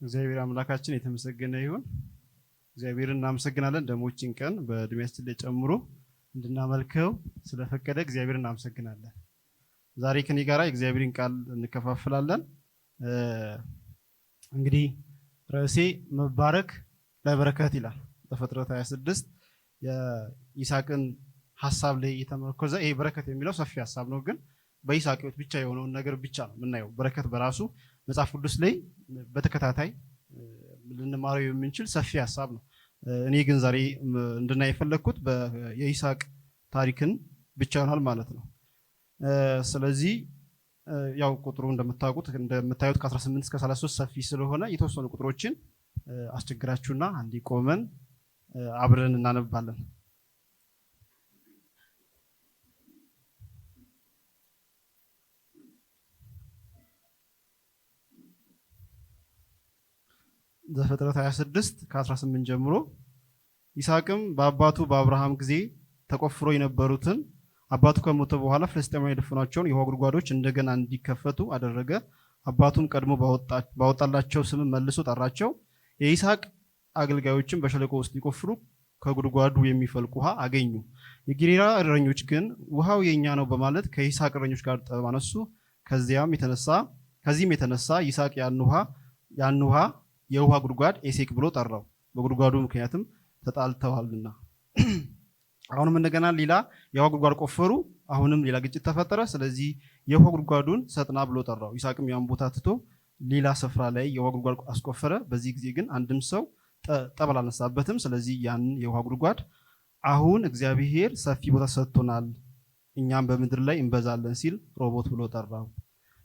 እግዚአብሔር አምላካችን የተመሰገነ ይሁን። እግዚአብሔርን እናመሰግናለን ደሞችን ቀን በእድሜያችን ላይ ጨምሮ እንድናመልከው ስለፈቀደ እግዚአብሔርን እናመሰግናለን። ዛሬ ከኔ ጋራ የእግዚአብሔርን ቃል እንከፋፈላለን። እንግዲህ ርዕሴ መባረክ ለበረከት ይላል። ዘፍጥረት 26 የይስሐቅን ሐሳብ ላይ የተመረኮዘ ይሄ በረከት የሚለው ሰፊ ሐሳብ ነው፣ ግን በይስሐቅ ሕይወት ብቻ የሆነውን ነገር ብቻ ነው የምናየው። በረከት በራሱ መጽሐፍ ቅዱስ ላይ በተከታታይ ልንማረው የምንችል ሰፊ ሐሳብ ነው። እኔ ግን ዛሬ እንድናይ የፈለኩት የይስሐቅ ታሪክን ብቻ ይሆናል ማለት ነው። ስለዚህ ያው ቁጥሩ እንደምታዩት ከ18 እስከ 33 ሰፊ ስለሆነ የተወሰኑ ቁጥሮችን አስቸግራችሁና እንዲቆመን አብረን እናነባለን። ዘፍጥረት 26 ከ18 ጀምሮ ይስሐቅም በአባቱ በአብርሃም ጊዜ ተቆፍሮ የነበሩትን አባቱ ከሞተ በኋላ ፍልስጤማውያን የደፈኗቸውን የውሃ ጉድጓዶች እንደገና እንዲከፈቱ አደረገ። አባቱም ቀድሞ ባወጣላቸው ስም መልሶ ጠራቸው። የይስሐቅ አገልጋዮችም በሸለቆ ውስጥ ሊቆፍሩ ከጉድጓዱ የሚፈልቅ ውሃ አገኙ። የጌራራ እረኞች ግን ውሃው የኛ ነው በማለት ከይስሐቅ እረኞች ጋር ጠብ አነሱ። ከዚህም የተነሳ ይስሐቅ ያን ውሃ የውሃ ጉድጓድ ኤሴቅ ብሎ ጠራው፣ በጉድጓዱ ምክንያትም ተጣልተዋልና። አሁንም እንደገና ሌላ የውሃ ጉድጓድ ቆፈሩ። አሁንም ሌላ ግጭት ተፈጠረ። ስለዚህ የውሃ ጉድጓዱን ሰጥና ብሎ ጠራው። ይስሐቅም ያን ቦታ ትቶ ሌላ ስፍራ ላይ የውሃ ጉድጓድ አስቆፈረ። በዚህ ጊዜ ግን አንድም ሰው ጠብ አልነሳበትም። ስለዚህ ያን የውሃ ጉድጓድ አሁን እግዚአብሔር ሰፊ ቦታ ሰጥቶናል፣ እኛም በምድር ላይ እንበዛለን ሲል ሮቦት ብሎ ጠራው።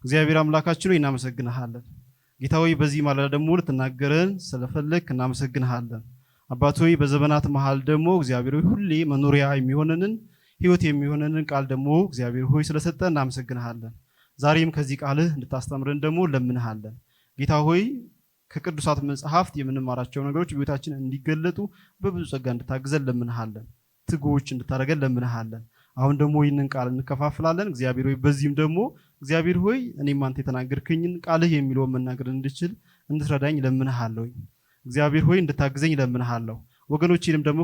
እግዚአብሔር አምላካችን ሆይ እናመሰግንሃለን። ጌታ ሆይ በዚህ ማለዳ ደግሞ ልትናገረን ስለፈለክ እናመሰግንሃለን። አባት ሆይ በዘመናት መሃል ደግሞ እግዚአብሔር ሆይ ሁሌ መኖሪያ የሚሆነንን ሕይወት የሚሆነንን ቃል ደግሞ እግዚአብሔር ሆይ ስለሰጠን እናመሰግንሃለን። ዛሬም ከዚህ ቃልህ እንድታስተምረን ደግሞ ለምንሃለን። ጌታ ሆይ ከቅዱሳት መጽሐፍት የምንማራቸው ነገሮች በሕይወታችን እንዲገለጡ በብዙ ጸጋ እንድታግዘን ለምንሃለን። ትጉዎች እንድታደርገን ለምንሃለን። አሁን ደግሞ ይህንን ቃል እንከፋፍላለን። እግዚአብሔር ሆይ በዚህም ደግሞ እግዚአብሔር ሆይ እኔም አንተ የተናገርከኝን ቃልህ የሚለውን መናገር እንድችል እንድትረዳኝ ለምንሃለሁ። እግዚአብሔር ሆይ እንድታግዘኝ ለምንሃለሁ። ወገኖቼንም ደግሞ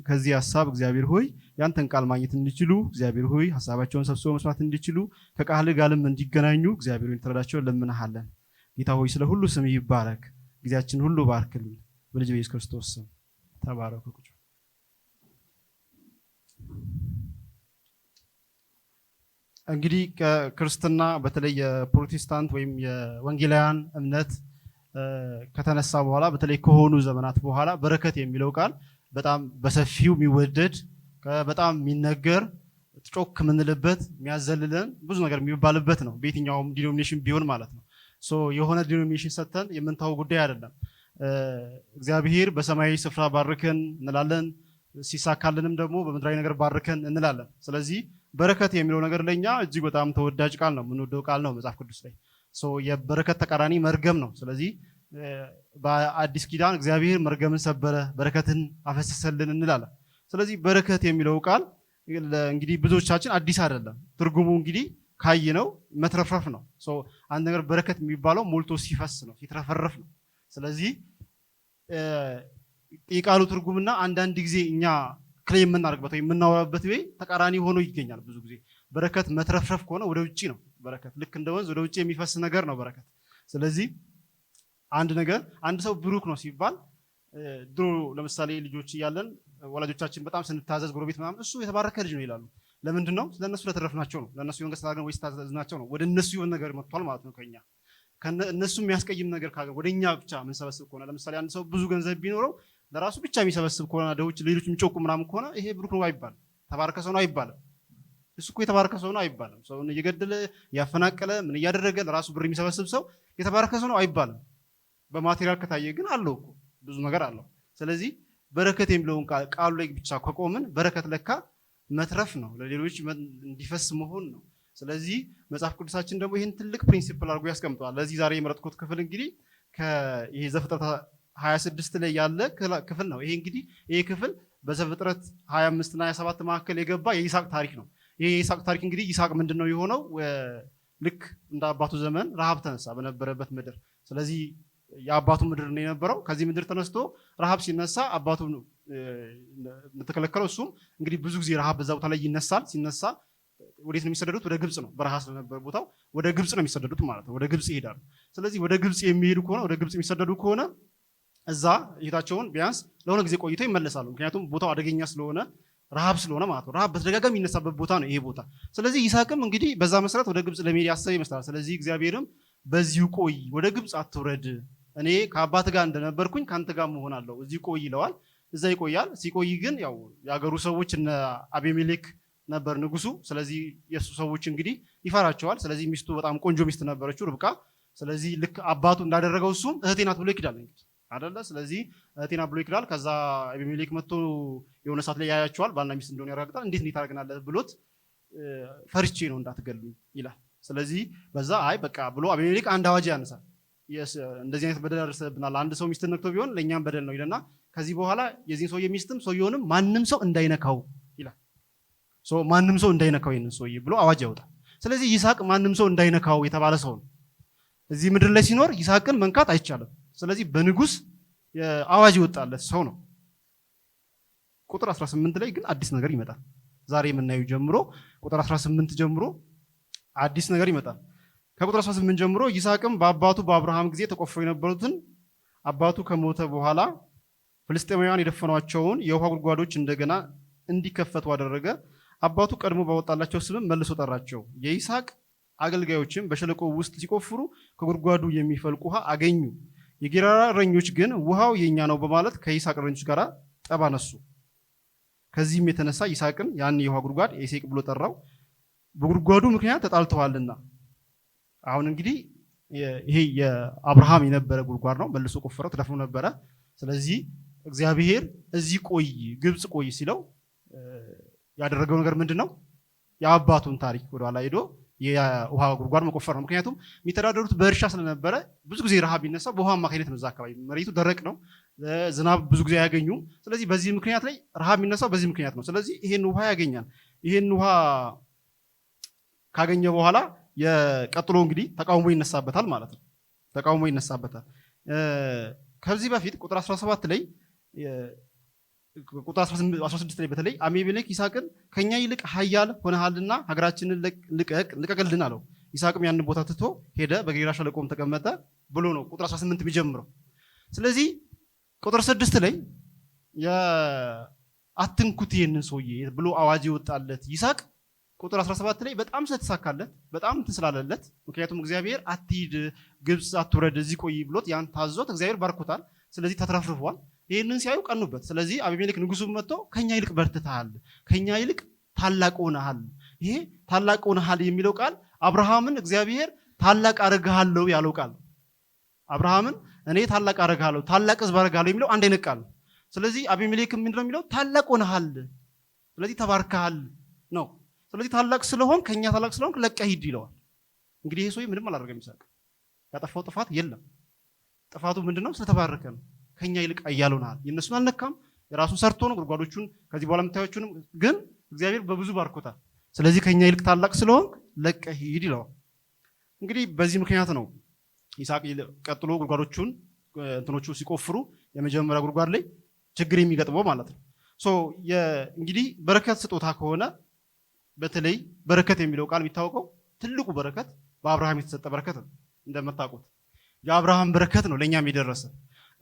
ከዚህ ሐሳብ እግዚአብሔር ሆይ ያንተን ቃል ማግኘት እንዲችሉ እግዚአብሔር ሆይ ሐሳባቸውን ሰብስበው መስማት እንዲችሉ ከቃልህ ጋርም እንዲገናኙ እግዚአብሔር ሆይ እንድትረዳቸው ለምንሃለን። ጌታ ሆይ ስለ ሁሉ ስም ይባረክ። ጊዜያችን ሁሉ ባርክልን። በልጅ በኢየሱስ ክርስቶስ ስም ተባረኩ። እንግዲህ ክርስትና በተለይ የፕሮቴስታንት ወይም የወንጌላውያን እምነት ከተነሳ በኋላ በተለይ ከሆኑ ዘመናት በኋላ በረከት የሚለው ቃል በጣም በሰፊው የሚወደድ በጣም የሚነገር ጮክ የምንልበት የሚያዘልለን ብዙ ነገር የሚባልበት ነው። በየትኛውም ዲኖሚኔሽን ቢሆን ማለት ነው። የሆነ ዲኖሚኔሽን ሰጥተን የምንታው ጉዳይ አይደለም። እግዚአብሔር በሰማያዊ ስፍራ ባርከን እንላለን፣ ሲሳካልንም ደግሞ በምድራዊ ነገር ባርከን እንላለን። ስለዚህ በረከት የሚለው ነገር ለኛ እጅግ በጣም ተወዳጅ ቃል ነው፣ የምንወደው ቃል ነው። መጽሐፍ ቅዱስ ላይ የበረከት ተቃራኒ መርገም ነው። ስለዚህ በአዲስ ኪዳን እግዚአብሔር መርገምን ሰበረ፣ በረከትን አፈሰሰልን እንላለን። ስለዚህ በረከት የሚለው ቃል እንግዲህ ብዙዎቻችን አዲስ አይደለም። ትርጉሙ እንግዲህ ካየነው መትረፍረፍ ነው። አንድ ነገር በረከት የሚባለው ሞልቶ ሲፈስ ነው፣ ሲትረፈረፍ ነው። ስለዚህ የቃሉ ትርጉምና አንዳንድ ጊዜ እኛ ክሌም የምናደርግበት ወይ የምናወራበት ወይ ተቃራኒ ሆኖ ይገኛል። ብዙ ጊዜ በረከት መትረፍረፍ ከሆነ ወደ ውጪ ነው። በረከት ልክ እንደ ወንዝ ወደ ውጪ የሚፈስ ነገር ነው በረከት። ስለዚህ አንድ ሰው ብሩክ ነው ሲባል ድሮ ለምሳሌ ልጆች እያለን ወላጆቻችን በጣም ስንታዘዝ ጎረቤት ምናምን እሱ የተባረከ ልጅ ነው ይላሉ። ለምንድን ነው? ስለነሱ ለተረፍናቸው ነው። ለነሱ የሆነ ገስታገን ወይ ስታዘዝናቸው ነው። ወደ እነሱ የሆነ ነገር መጥቷል ማለት ነው። እነሱ የሚያስቀይም ነገር ካገር ወደኛ ብቻ የምንሰበስብ ከሆነ ለምሳሌ አንድ ሰው ብዙ ገንዘብ ቢኖረው ለራሱ ብቻ የሚሰበስብ ከሆነ ሌሎች የሚጮቁ ምናምን ከሆነ ይሄ ብሩክ ነው አይባልም። ተባረከ ሰው ነው አይባልም። እሱ እኮ የተባረከ ሰው ነው አይባልም። ሰውን እየገደለ ያፈናቀለ ምን እያደረገ ለራሱ ብር የሚሰበስብ ሰው የተባረከ ሰው ነው አይባልም። በማቴሪያል ከታየ ግን አለው እኮ ብዙ ነገር አለው። ስለዚህ በረከት የሚለውን ቃሉ ላይ ብቻ ከቆምን በረከት ለካ መትረፍ ነው፣ ለሌሎች እንዲፈስ መሆን ነው። ስለዚህ መጽሐፍ ቅዱሳችን ደግሞ ይህን ትልቅ ፕሪንሲፕል አድርጎ ያስቀምጠዋል። ለዚህ ዛሬ የመረጥኩት ክፍል እንግዲህ ይሄ ዘፍጥረት 26 ላይ ያለ ክፍል ነው። ይሄ ክፍል በዘፍጥረት 25 እና 27 መካከል የገባ የይስሐቅ ታሪክ ነው። ይሄ የይስሐቅ ታሪክ እንግዲህ ይስሐቅ ምንድነው የሆነው? ልክ እንደ አባቱ ዘመን ረሃብ ተነሳ በነበረበት ምድር። ስለዚህ የአባቱ ምድር ነው የነበረው። ከዚህ ምድር ተነስቶ ረሃብ ሲነሳ አባቱ ተከለከለው። እሱም እንግዲህ ብዙ ጊዜ ረሃብ በዛ ቦታ ላይ ይነሳል። ሲነሳ ወዴት ነው የሚሰደዱት? ወደ ግብጽ ነው። በረሃ ስለነበር ቦታው ወደ ግብጽ ነው የሚሰደዱት ማለት ነው። ወደ ግብጽ ይሄዳሉ። ስለዚህ ወደ ግብጽ የሚሄዱ ከሆነ ወደ ግብጽ የሚሰደዱ ከሆነ እዛ ህይወታቸውን ቢያንስ ለሆነ ጊዜ ቆይተው ይመለሳሉ። ምክንያቱም ቦታው አደገኛ ስለሆነ ረሃብ ስለሆነ ማለት ነው። ረሃብ በተደጋጋሚ የሚነሳበት ቦታ ነው ይሄ ቦታ። ስለዚህ ይስሐቅም እንግዲህ በዛ መሰረት ወደ ግብጽ ለመሄድ ያሰበ ይመስላል። ስለዚህ እግዚአብሔርም በዚሁ ቆይ፣ ወደ ግብጽ አትውረድ፣ እኔ ከአባት ጋር እንደነበርኩኝ ከአንተ ጋር መሆናለሁ፣ እዚህ ቆይ ይለዋል። እዛ ይቆያል። ሲቆይ ግን ያው የአገሩ ሰዎች እነ አቤሜሌክ ነበር ንጉሱ። ስለዚህ የሱ ሰዎች እንግዲህ ይፈራቸዋል። ስለዚህ ሚስቱ በጣም ቆንጆ ሚስት ነበረችው ርብቃ። ስለዚህ ልክ አባቱ እንዳደረገው እሱም እህቴ ናት ብሎ ይክዳል እንግዲህ አይደለ? ስለዚህ እህቴ ናት ብሎ ይክዳል። ከዛ አቤሜሌክ መጥቶ የሆነ ሰዓት ላይ ያያቸዋል፣ ባልና ሚስት እንደሆነ ያረጋግጣል። እንዴት ታደርገናለህ ብሎት ፈርቼ ነው እንዳትገሉኝ ይላል። ስለዚህ በዛ አይ በቃ ብሎ አቤሜሌክ አንድ አዋጅ ያነሳል። እንደዚህ አይነት በደል ደርሰብናል፣ አንድ ሰው ሚስት ነክቶ ቢሆን ለእኛም በደል ነው ይለና ከዚህ በኋላ የዚህን ሰውዬ ሚስትም ሰውየውንም ማንም ሰው እንዳይነካው ይላል። ማንም ሰው እንዳይነካው ይህንን ሰውዬ ብሎ አዋጅ ያወጣል። ስለዚህ ይስሐቅ ማንም ሰው እንዳይነካው የተባለ ሰው ነው። እዚህ ምድር ላይ ሲኖር ይስሐቅን መንካት አይቻልም። ስለዚህ በንጉስ አዋጅ ይወጣለት ሰው ነው። ቁጥር 18 ላይ ግን አዲስ ነገር ይመጣል። ዛሬ የምናየው ጀምሮ ቁጥር 18 ጀምሮ አዲስ ነገር ይመጣል። ከቁጥር 18 ጀምሮ ይስሐቅም በአባቱ በአብርሃም ጊዜ ተቆፍረው የነበሩትን አባቱ ከሞተ በኋላ ፍልስጤማውያን የደፈኗቸውን የውሃ ጉድጓዶች እንደገና እንዲከፈቱ አደረገ። አባቱ ቀድሞ ባወጣላቸው ስምም መልሶ ጠራቸው። የይስሐቅ አገልጋዮችም በሸለቆ ውስጥ ሲቆፍሩ ከጉድጓዱ የሚፈልቅ ውሃ አገኙ። የጌራራ እረኞች ግን ውሃው የኛ ነው በማለት ከይስሐቅ እረኞች ጋር ጠብ አነሱ። ከዚህም የተነሳ ይስሐቅን ያን የውሃ ጉድጓድ ኤሴቅ ብሎ ጠራው፣ በጉድጓዱ ምክንያት ተጣልተዋልና። አሁን እንግዲህ ይሄ የአብርሃም የነበረ ጉድጓድ ነው። መልሶ ቆፈረው፣ ተደፍኖ ነበረ። ስለዚህ እግዚአብሔር እዚህ ቆይ፣ ግብጽ ቆይ ሲለው ያደረገው ነገር ምንድን ነው? የአባቱን ታሪክ ወደኋላ ሄዶ የውሃ ጉድጓድ መቆፈር ነው። ምክንያቱም የሚተዳደሩት በእርሻ ስለነበረ ብዙ ጊዜ ረሃብ ቢነሳ በውሃ አማካኝነት ነው። እዛ አካባቢ መሬቱ ደረቅ ነው፣ ዝናብ ብዙ ጊዜ አያገኙም። ስለዚህ በዚህ ምክንያት ላይ ረሃብ የሚነሳው በዚህ ምክንያት ነው። ስለዚህ ይሄን ውሃ ያገኛል። ይሄን ውሃ ካገኘ በኋላ ቀጥሎ እንግዲህ ተቃውሞ ይነሳበታል ማለት ነው። ተቃውሞ ይነሳበታል። ከዚህ በፊት ቁጥር 17 ላይ ቁጥር 16 ላይ በተለይ አቤሜሌክ ይስሐቅን ከኛ ይልቅ ኃያል ሆነሃልና ሀገራችንን ልቀቅልን አለው። ይስሐቅም ያንን ቦታ ትቶ ሄደ፣ በጌራራ ሸለቆም ተቀመጠ ብሎ ነው ቁጥር 18 የሚጀምረው። ስለዚህ ቁጥር 6 ላይ አትንኩት ይሄንን ሰውዬ ብሎ አዋጅ ይወጣለት ይስሐቅ ቁጥር 17 ላይ በጣም ስለተሳካለት በጣም ስላለለት፣ ምክንያቱም እግዚአብሔር አትሂድ ግብጽ አትውረድ እዚህ ቆይ ብሎት ያን ታዞት እግዚአብሔር ባርኮታል። ስለዚህ ተትረፍርፏል። ይህንን ሲያዩ ቀኑበት። ስለዚህ አቤሜሌክ ንጉሱ መጥቶ ከኛ ይልቅ በርትተሃል፣ ከኛ ይልቅ ታላቅ ሆነሃል። ይሄ ታላቅ ሆነሃል የሚለው ቃል አብርሃምን እግዚአብሔር ታላቅ አረጋለሁ ያለው ቃል። አብርሃምን እኔ ታላቅ አረጋለሁ፣ ታላቅ ሕዝብ አረጋለሁ የሚለው አንድ አይነት ቃል። ስለዚህ አቤሜሌክ ምንድነው የሚለው? ታላቅ ሆነሃል፣ ስለዚህ ተባርከሃል ነው። ስለዚህ ታላቅ ስለሆን ከኛ ታላቅ ስለሆን ለቀህ ሂድ ይለዋል። እንግዲህ ይሄ ሰው ምንም አላደረገም። ይስሐቅ ያጠፋው ጥፋት የለም። ጥፋቱ ምንድነው? ስለተባረከ ነው። ከኛ ይልቅ ኃያል ሆነሃል። የእነሱን አልነካም፣ የራሱን ሰርቶ ነው። ጉድጓዶቹን ከዚህ በኋላ የምታዩችሁንም ግን እግዚአብሔር በብዙ ባርኮታል። ስለዚህ ከኛ ይልቅ ታላቅ ስለሆን ለቀህ ሂድ ይለዋል። እንግዲህ በዚህ ምክንያት ነው ይስሐቅ ቀጥሎ ጉድጓዶቹን እንትኖቹ ሲቆፍሩ የመጀመሪያ ጉድጓድ ላይ ችግር የሚገጥመው ማለት ነው። እንግዲህ በረከት ስጦታ ከሆነ በተለይ በረከት የሚለው ቃል የሚታወቀው ትልቁ በረከት በአብርሃም የተሰጠ በረከት ነው። እንደምታውቁት የአብርሃም በረከት ነው ለእኛም የደረሰ።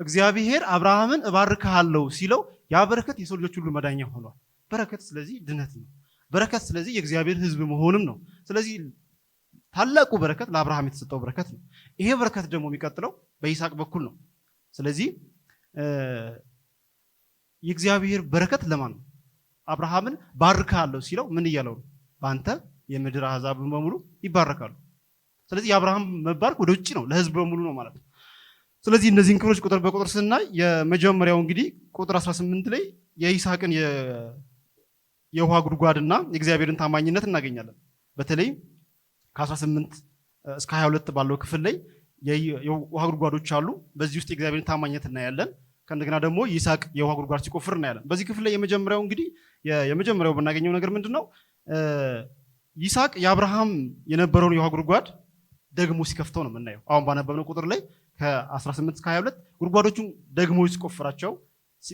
እግዚአብሔር አብርሃምን እባርክሃለሁ ሲለው ያ በረከት የሰው ልጆች ሁሉ መዳኛ ሆኗል። በረከት ስለዚህ ድነት ነው። በረከት ስለዚህ የእግዚአብሔር ሕዝብ መሆንም ነው። ስለዚህ ታላቁ በረከት ለአብርሃም የተሰጠው በረከት ነው። ይሄ በረከት ደግሞ የሚቀጥለው በይስሐቅ በኩል ነው። ስለዚህ የእግዚአብሔር በረከት ለማን ነው? አብርሃምን ባርክሃለሁ ሲለው ምን እያለው ነው? በአንተ የምድር አሕዛብን በሙሉ ይባረካሉ። ስለዚህ የአብርሃም መባረክ ወደ ውጭ ነው፣ ለሕዝብ በሙሉ ነው ማለት ነው። ስለዚህ እነዚህን ክፍሎች ቁጥር በቁጥር ስናይ የመጀመሪያው እንግዲህ ቁጥር 18 ላይ የይስሐቅን የውሃ ጉድጓድና የእግዚአብሔርን ታማኝነት እናገኛለን። በተለይ ከ18 እስከ 22 ባለው ክፍል ላይ የውሃ ጉድጓዶች አሉ። በዚህ ውስጥ የእግዚአብሔርን ታማኝነት እናያለን። ከእንደገና ደግሞ ይስሐቅ የውሃ ጉድጓድ ሲቆፍር እናያለን። በዚህ ክፍል ላይ የመጀመሪያው እንግዲህ የመጀመሪያው ብናገኘው ነገር ምንድነው? ይስሐቅ የአብርሃም የነበረውን የውሃ ጉድጓድ ደግሞ ሲከፍተው ነው የምናየው። አሁን ባነበብነው ቁጥር ላይ ከ18 እስከ 22 ጉድጓዶቹን ደግሞ ሲቆፍራቸው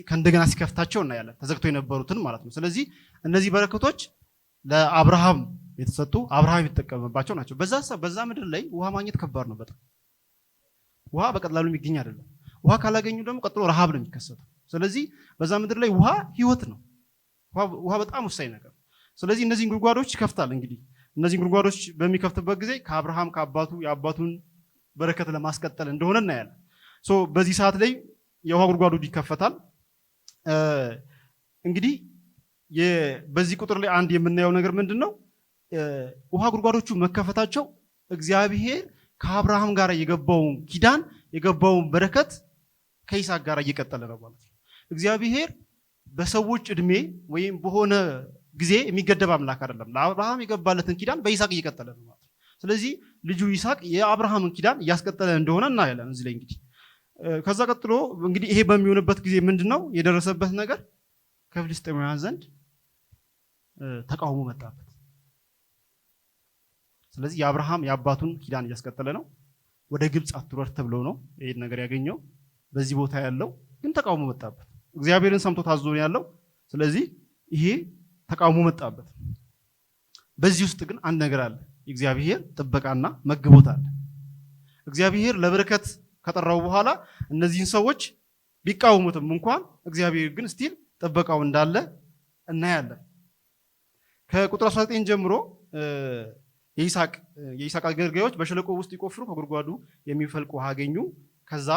ከእንደገና ሲከፍታቸው እናያለን፣ ተዘግቶ የነበሩትን ማለት ነው። ስለዚህ እነዚህ በረከቶች ለአብርሃም የተሰጡ አብርሃም የተጠቀመባቸው ናቸው። በዛ ምድር ላይ ውሃ ማግኘት ከባድ ነው በጣም። ውሃ በቀላሉ የሚገኝ አይደለም። ውሃ ካላገኙ ደግሞ ቀጥሎ ረሃብ ነው የሚከሰተው። ስለዚህ በዛ ምድር ላይ ውሃ ህይወት ነው። ውሃ በጣም ወሳኝ ነገር። ስለዚህ እነዚህን ጉድጓዶች ይከፍታል። እንግዲህ እነዚህን ጉድጓዶች በሚከፍትበት ጊዜ ከአብርሃም የአባቱን በረከት ለማስቀጠል እንደሆነ እናያለን። በዚህ ሰዓት ላይ የውሃ ጉድጓዱ ይከፈታል። እንግዲህ በዚህ ቁጥር ላይ አንድ የምናየው ነገር ምንድን ነው? ውሃ ጉድጓዶቹ መከፈታቸው እግዚአብሔር ከአብርሃም ጋር የገባውን ኪዳን የገባውን በረከት ከይስሐቅ ጋር እየቀጠለ ነው ማለት ነው። እግዚአብሔር በሰዎች እድሜ ወይም በሆነ ጊዜ የሚገደብ አምላክ አይደለም። ለአብርሃም የገባለትን ኪዳን በይስሐቅ እየቀጠለ ነው ማለት ነው። ስለዚህ ልጁ ይስሐቅ የአብርሃምን ኪዳን እያስቀጠለ እንደሆነ እናያለን እዚህ ላይ እንግዲህ። ከዛ ቀጥሎ እንግዲህ ይሄ በሚሆንበት ጊዜ ምንድነው የደረሰበት ነገር? ከፍልስጤማውያን ዘንድ ተቃውሞ መጣበት። ስለዚህ የአብርሃም የአባቱን ኪዳን እያስቀጠለ ነው። ወደ ግብፅ አትውረድ ተብሎ ነው ይሄን ነገር ያገኘው። በዚህ ቦታ ያለው ግን ተቃውሞ መጣበት። እግዚአብሔርን ሰምቶ ታዞ ነው ያለው። ስለዚህ ይሄ ተቃውሞ መጣበት። በዚህ ውስጥ ግን አንድ ነገር አለ። የእግዚአብሔር ጥበቃና መግቦት አለ። እግዚአብሔር ለበረከት ከጠራው በኋላ እነዚህን ሰዎች ቢቃወሙትም እንኳን እግዚአብሔር ግን ስቲል ጥበቃው እንዳለ እናያለን። ከቁጥር 19 ጀምሮ የይስሐቅ አገልጋዮች በሸለቆ ውስጥ ይቆፍሩ፣ ከጉድጓዱ የሚፈልቅ ውሃ አገኙ። ከዛ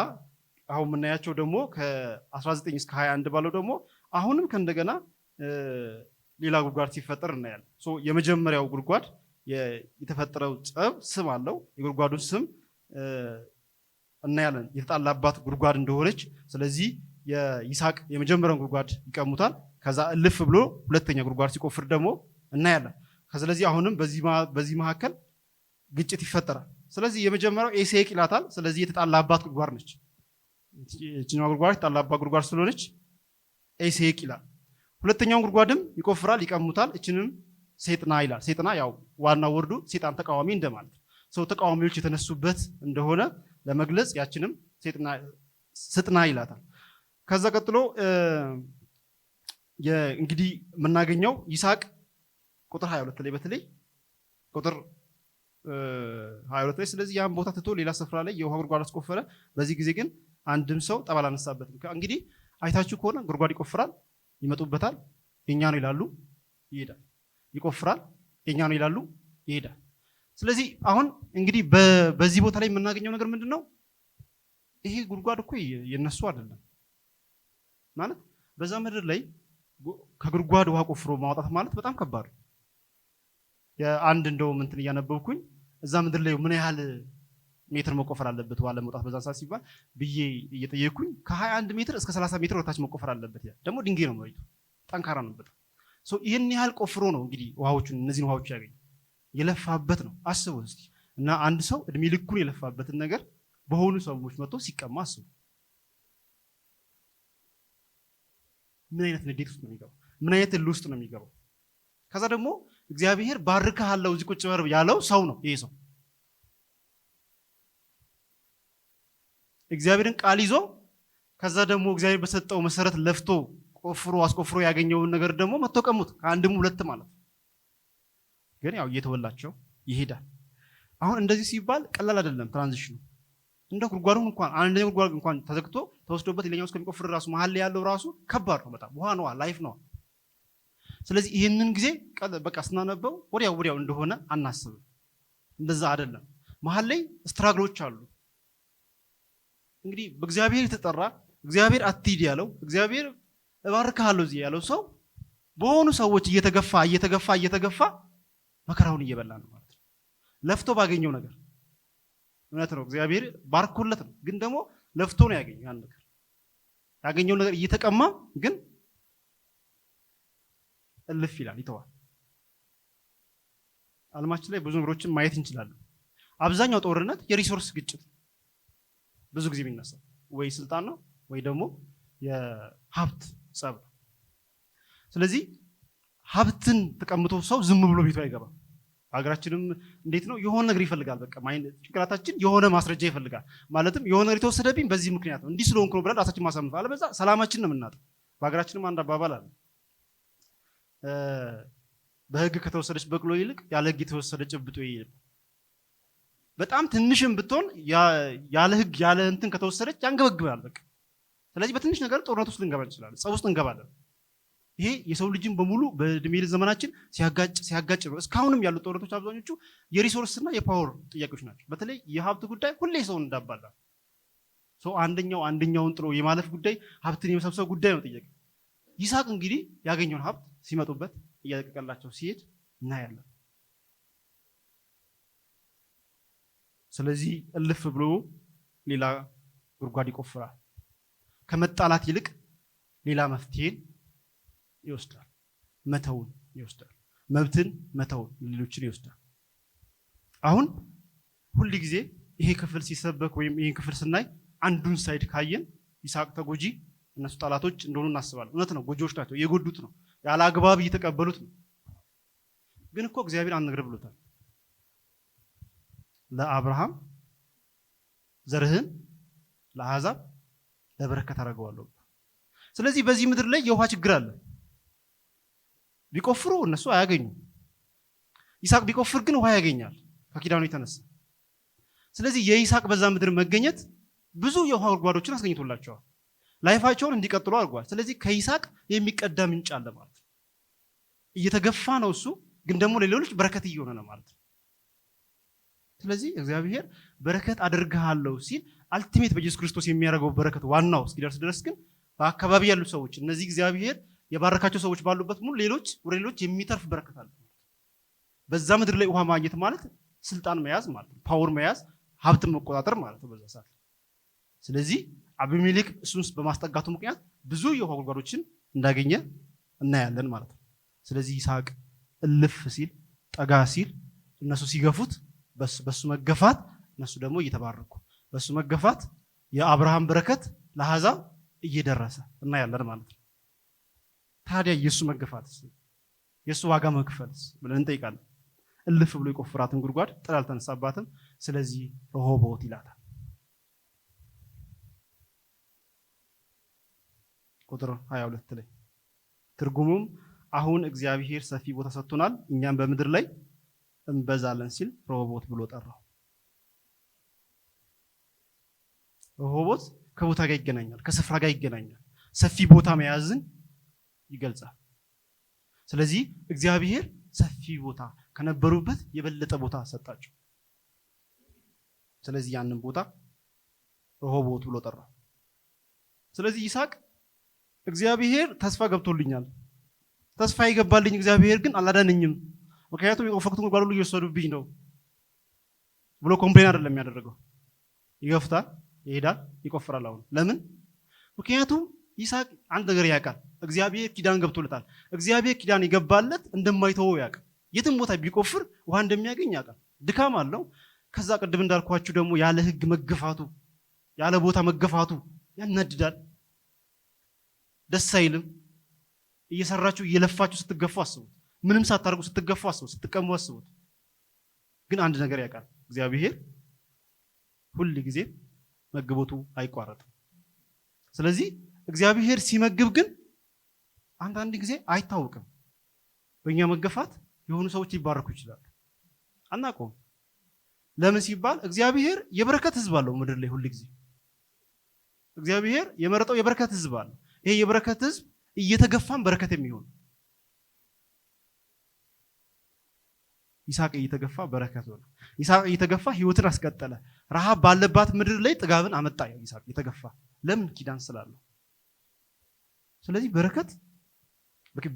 አሁን የምናያቸው ደግሞ ከ19 እስከ 21 ባለው ደግሞ አሁንም ከእንደገና ሌላ ጉድጓድ ሲፈጠር እናያለን። የመጀመሪያው ጉድጓድ የተፈጠረው ጸብ ስም አለው። የጉድጓዱን ስም እናያለን፣ የተጣላባት ጉድጓድ እንደሆነች። ስለዚህ የይስሐቅ የመጀመሪያውን ጉድጓድ ይቀሙታል። ከዛ እልፍ ብሎ ሁለተኛ ጉድጓድ ሲቆፍር ደግሞ እናያለን። ስለዚህ አሁንም በዚህ መካከል ግጭት ይፈጠራል። ስለዚህ የመጀመሪያው ኤሴቅ ይላታል። ስለዚህ የተጣላባት ጉድጓድ ነች። እቺኛው ጉድጓድ የተጣላባት ጉድጓድ ስለሆነች ኤሴቅ ይላል። ሁለተኛውን ጉድጓድም ይቆፍራል፣ ይቀሙታል። እችንም ሴጥና ይላል። ሴጥና ያው ዋናው ወርዱ ሴጣን ተቃዋሚ እንደማለት ነው። ተቃዋሚዎች የተነሱበት እንደሆነ ለመግለጽ ያችንም ስጥና ይላታል። ከዛ ቀጥሎ እንግዲህ የምናገኘው ይስሐቅ ቁጥር 22 ላይ በተለይ ቁጥር 22 ላይ ስለዚህ ያን ቦታ ትቶ ሌላ ስፍራ ላይ የውሃ ጉድጓድ አስቆፈረ። በዚህ ጊዜ ግን አንድም ሰው ጠብ አላነሳበትም። እንግዲህ አይታችሁ ከሆነ ጉድጓድ ይቆፍራል፣ ይመጡበታል፣ የኛ ነው ይላሉ፣ ይሄዳል። ይቆፍራል፣ የኛ ነው ይላሉ፣ ይሄዳል። ስለዚህ አሁን እንግዲህ በዚህ ቦታ ላይ የምናገኘው ነገር ምንድን ነው? ይሄ ጉድጓድ እኮ የነሱ አይደለም ማለት። በዛ ምድር ላይ ከጉድጓድ ውሃ ቆፍሮ ማውጣት ማለት በጣም ከባድ ነው። የአንድ እንደውም እንትን እያነበብኩኝ እዛ ምድር ላይ ምን ያህል ሜትር መቆፈር አለበት ውሃ ለመውጣት በዛ ሰዓት ሲባል ብዬ እየጠየኩኝ ከ21 ሜትር እስከ 30 ሜትር ወደታች መቆፈር አለበት። ያ ደግሞ ድንጋይ ነው መሬቱ፣ ጠንካራ ነው በጣም። ይህን ያህል ቆፍሮ ነው እንግዲህ እነዚህን ውሃዎች ያገኘ። የለፋበት ነው አስቡ እስቲ። እና አንድ ሰው እድሜ ልኩን የለፋበትን ነገር በሆኑ ሰዎች መጥቶ ሲቀማ አስቡ። ምን አይነት ንዴት ውስጥ ነው የሚገባው? ምን አይነት እልህ ውስጥ ነው የሚገባው? ከዛ ደግሞ እግዚአብሔር ባርክሃለሁ እዚህ ቁጭ በል ያለው ሰው ነው። ይሄ ሰው እግዚአብሔርን ቃል ይዞ ከዛ ደግሞ እግዚአብሔር በሰጠው መሰረት ለፍቶ አስቆፍሮ ያገኘውን ነገር ደግሞ መጥቶ ቀሙት። ከአንድም ሁለት ማለት ነው። ግን ያው እየተወላቸው ይሄዳል። አሁን እንደዚህ ሲባል ቀላል አይደለም ትራንዚሽኑ። እንደ ጉድጓዱን እንኳን አንደኛው ጉድጓድ እንኳን ተዘግቶ ተወስዶበት ሌላኛው እስከሚቆፍር ራሱ መሀል ላይ ያለው ራሱ ከባድ ነው በጣም። ውሃ ነው፣ ላይፍ ነው። ስለዚህ ይህንን ጊዜ በቃ ስናነበው ወዲያው እንደሆነ አናስብም። እንደዛ አይደለም። መሀል ላይ ስትራግሎች አሉ። እንግዲህ በእግዚአብሔር የተጠራ እግዚአብሔር አትሂድ ያለው እግዚአብሔር እባርክሃለሁ እዚህ ያለው ሰው በሆኑ ሰዎች እየተገፋ መከራውን እየበላ ነው ማለት ነው። ለፍቶ ባገኘው ነገር እውነት ነው እግዚአብሔር ባርኮለት ነው። ግን ደግሞ ለፍቶ ነው ያገኘው ያን ነገር። ያገኘው ነገር እየተቀማ ግን እልፍ ይላል፣ ይተዋል። ዓለማችን ላይ ብዙ ነገሮችን ማየት እንችላለን። አብዛኛው ጦርነት የሪሶርስ ግጭት ብዙ ጊዜ የሚነሳው ወይ ስልጣን ነው ወይ ደግሞ የሀብት ጸብ ነው። ስለዚህ ሀብትን ተቀምጦ ሰው ዝም ብሎ ቤቱ አይገባም። ሀገራችንም እንዴት ነው የሆነ ነገር ይፈልጋል። በቃ ጭንቅላታችን የሆነ ማስረጃ ይፈልጋል። ማለትም የሆነ ነገር የተወሰደብኝ በዚህ ምክንያት ነው እንዲህ ስለሆንኩ ነው ብለን ራሳችን ማሳመን አለበዛ ሰላማችን ነው የምናጣው። በሀገራችንም አንድ አባባል አለ፣ በህግ ከተወሰደች በቅሎ ይልቅ ያለ ህግ የተወሰደ ጭብጦ ይልቅ። በጣም ትንሽም ብትሆን ያለ ህግ ያለ እንትን ከተወሰደች ያንገበግባል በቃ። ስለዚህ በትንሽ ነገር ጦርነት ውስጥ ልንገባ እንችላለን፣ ጸብ ውስጥ እንገባለን። ይሄ የሰው ልጅን በሙሉ በእድሜ ዘመናችን ሲያጋጭ ነው። እስካሁንም ያሉት ጦርነቶች አብዛኞቹ የሪሶርስና የፓወር ጥያቄዎች ናቸው። በተለይ የሀብት ጉዳይ ሁሌ ሰውን እንዳባላ ሰው አንደኛውን ጥሎ የማለፍ ጉዳይ፣ ሀብትን የመሰብሰብ ጉዳይ ነው ጥያቄ። ይስሐቅ እንግዲህ ያገኘውን ሀብት ሲመጡበት እያለቀቀላቸው ሲሄድ እናያለን። ስለዚህ እልፍ ብሎ ሌላ ጉድጓድ ይቆፍራል። ከመጣላት ይልቅ ሌላ መፍትሄን ይወስዳል። መተውን ይወስዳል። መብትን መተውን ሌሎችን ይወስዳል። አሁን ሁል ጊዜ ይሄ ክፍል ሲሰበክ ወይም ይሄን ክፍል ስናይ አንዱን ሳይድ ካየን ይስሐቅ ተጎጂ፣ እነሱ ጠላቶች እንደሆኑ እናስባለን። እውነት ነው፣ ጎጂዎች ናቸው፣ የጎዱት ነው፣ ያለ አግባብ እየተቀበሉት ነው። ግን እኮ እግዚአብሔር አንድ ነገር ብሎታል፣ ለአብርሃም ዘርህን ለአሕዛብ ለበረከት አደርገዋለሁ። ስለዚህ በዚህ ምድር ላይ የውሃ ችግር አለ። ቢቆፍሩ እነሱ አያገኙም። ይስሐቅ ቢቆፍር ግን ውሃ ያገኛል ከኪዳኑ የተነሳ። ስለዚህ የይስሐቅ በዛ ምድር መገኘት ብዙ የውሃ ጉድጓዶችን አስገኝቶላቸዋል። ላይፋቸውን እንዲቀጥሉ አድርጓል። ስለዚህ ከይስሐቅ የሚቀዳ ምንጭ አለ ማለት ነው። እየተገፋ ነው እሱ፣ ግን ደግሞ ለሌሎች በረከት እየሆነ ነው ማለት ነው። ስለዚህ እግዚአብሔር በረከት አደርግሃለሁ ሲል አልቲሜት በኢየሱስ ክርስቶስ የሚያደርገው በረከት ዋናው እስኪደርስ ድረስ ግን በአካባቢ ያሉ ሰዎች እነዚህ እግዚአብሔር የባረካቸው ሰዎች ባሉበት ሙሉ ወደ ሌሎች የሚተርፍ በረከት አለ። በዛ ምድር ላይ ውሃ ማግኘት ማለት ስልጣን መያዝ ማለት ነው፣ ፓወር መያዝ፣ ሀብትን መቆጣጠር ማለት ነው በዛ ሰዓት። ስለዚህ አቢሜሌክ እሱን በማስጠጋቱ ምክንያት ብዙ የውሃ ጉድጓዶችን እንዳገኘ እናያለን ማለት ነው። ስለዚህ ይስሐቅ እልፍ ሲል ጠጋ ሲል እነሱ ሲገፉት በሱ መገፋት እነሱ ደግሞ እየተባረኩ በሱ መገፋት የአብርሃም በረከት ለአሕዛብ እየደረሰ እናያለን ማለት ነው። ታዲያ የሱ መገፋት የሱ ዋጋ መክፈልስ ብለን እንጠይቃለን። እልፍ ብሎ የቆፍራትን ጉድጓድ ጥል አልተነሳባትም። ስለዚህ ረሆቦት ይላታል። ቁጥር 22 ላይ ትርጉሙም አሁን እግዚአብሔር ሰፊ ቦታ ሰጥቶናል፣ እኛም በምድር ላይ እንበዛለን ሲል ረሆቦት ብሎ ጠራው። ረሆቦት ከቦታ ጋር ይገናኛል፣ ከስፍራ ጋር ይገናኛል። ሰፊ ቦታ መያዝን ይገልጻል። ስለዚህ እግዚአብሔር ሰፊ ቦታ ከነበሩበት የበለጠ ቦታ ሰጣቸው። ስለዚህ ያንን ቦታ ረሆቦት ብሎ ጠራው። ስለዚህ ይስሐቅ እግዚአብሔር ተስፋ ገብቶልኛል፣ ተስፋ ይገባልኝ፣ እግዚአብሔር ግን አላዳነኝም፣ ምክንያቱም የቆፈርኩትን ጉድጓድ ሁሉ እየወሰዱብኝ ነው ብሎ ኮምፕሌን አይደለም ያደረገው። ይገፍታል፣ ይሄዳል፣ ይቆፍራል። አሁን ለምን? ምክንያቱም ይስሐቅ አንድ ነገር ያውቃል። እግዚአብሔር ኪዳን ገብቶለታል። እግዚአብሔር ኪዳን የገባለት እንደማይተወው ያውቃል። የትም ቦታ ቢቆፍር ውሃ እንደሚያገኝ ያውቃል። ድካም አለው። ከዛ ቅድም እንዳልኳችሁ ደግሞ ያለ ሕግ መገፋቱ፣ ያለ ቦታ መገፋቱ ያናድዳል፣ ደስ አይልም። እየሰራችሁ እየለፋችሁ ስትገፉ አስቡት። ምንም ሳታርጉ ስትገፉ አስቡት፣ ስትቀሙ አስቡት። ግን አንድ ነገር ያውቃል እግዚአብሔር ሁል ጊዜ መግቦቱ አይቋረጥም። ስለዚህ እግዚአብሔር ሲመግብ ግን አንዳንድ ጊዜ አይታወቅም። በእኛ መገፋት የሆኑ ሰዎች ሊባረኩ ይችላሉ፣ አናውቀውም። ለምን ሲባል እግዚአብሔር የበረከት ህዝብ አለው ምድር ላይ ሁል ጊዜ እግዚአብሔር የመረጠው የበረከት ህዝብ አለ። ይሄ የበረከት ህዝብ እየተገፋን በረከት የሚሆን ይስሐቅ እየተገፋ በረከት ሆነ። ይስሐቅ እየተገፋ ህይወትን አስቀጠለ። ረሃብ ባለባት ምድር ላይ ጥጋብን አመጣ። ይስሐቅ እየተገፋ ለምን? ኪዳን ስላለው። ስለዚህ በረከት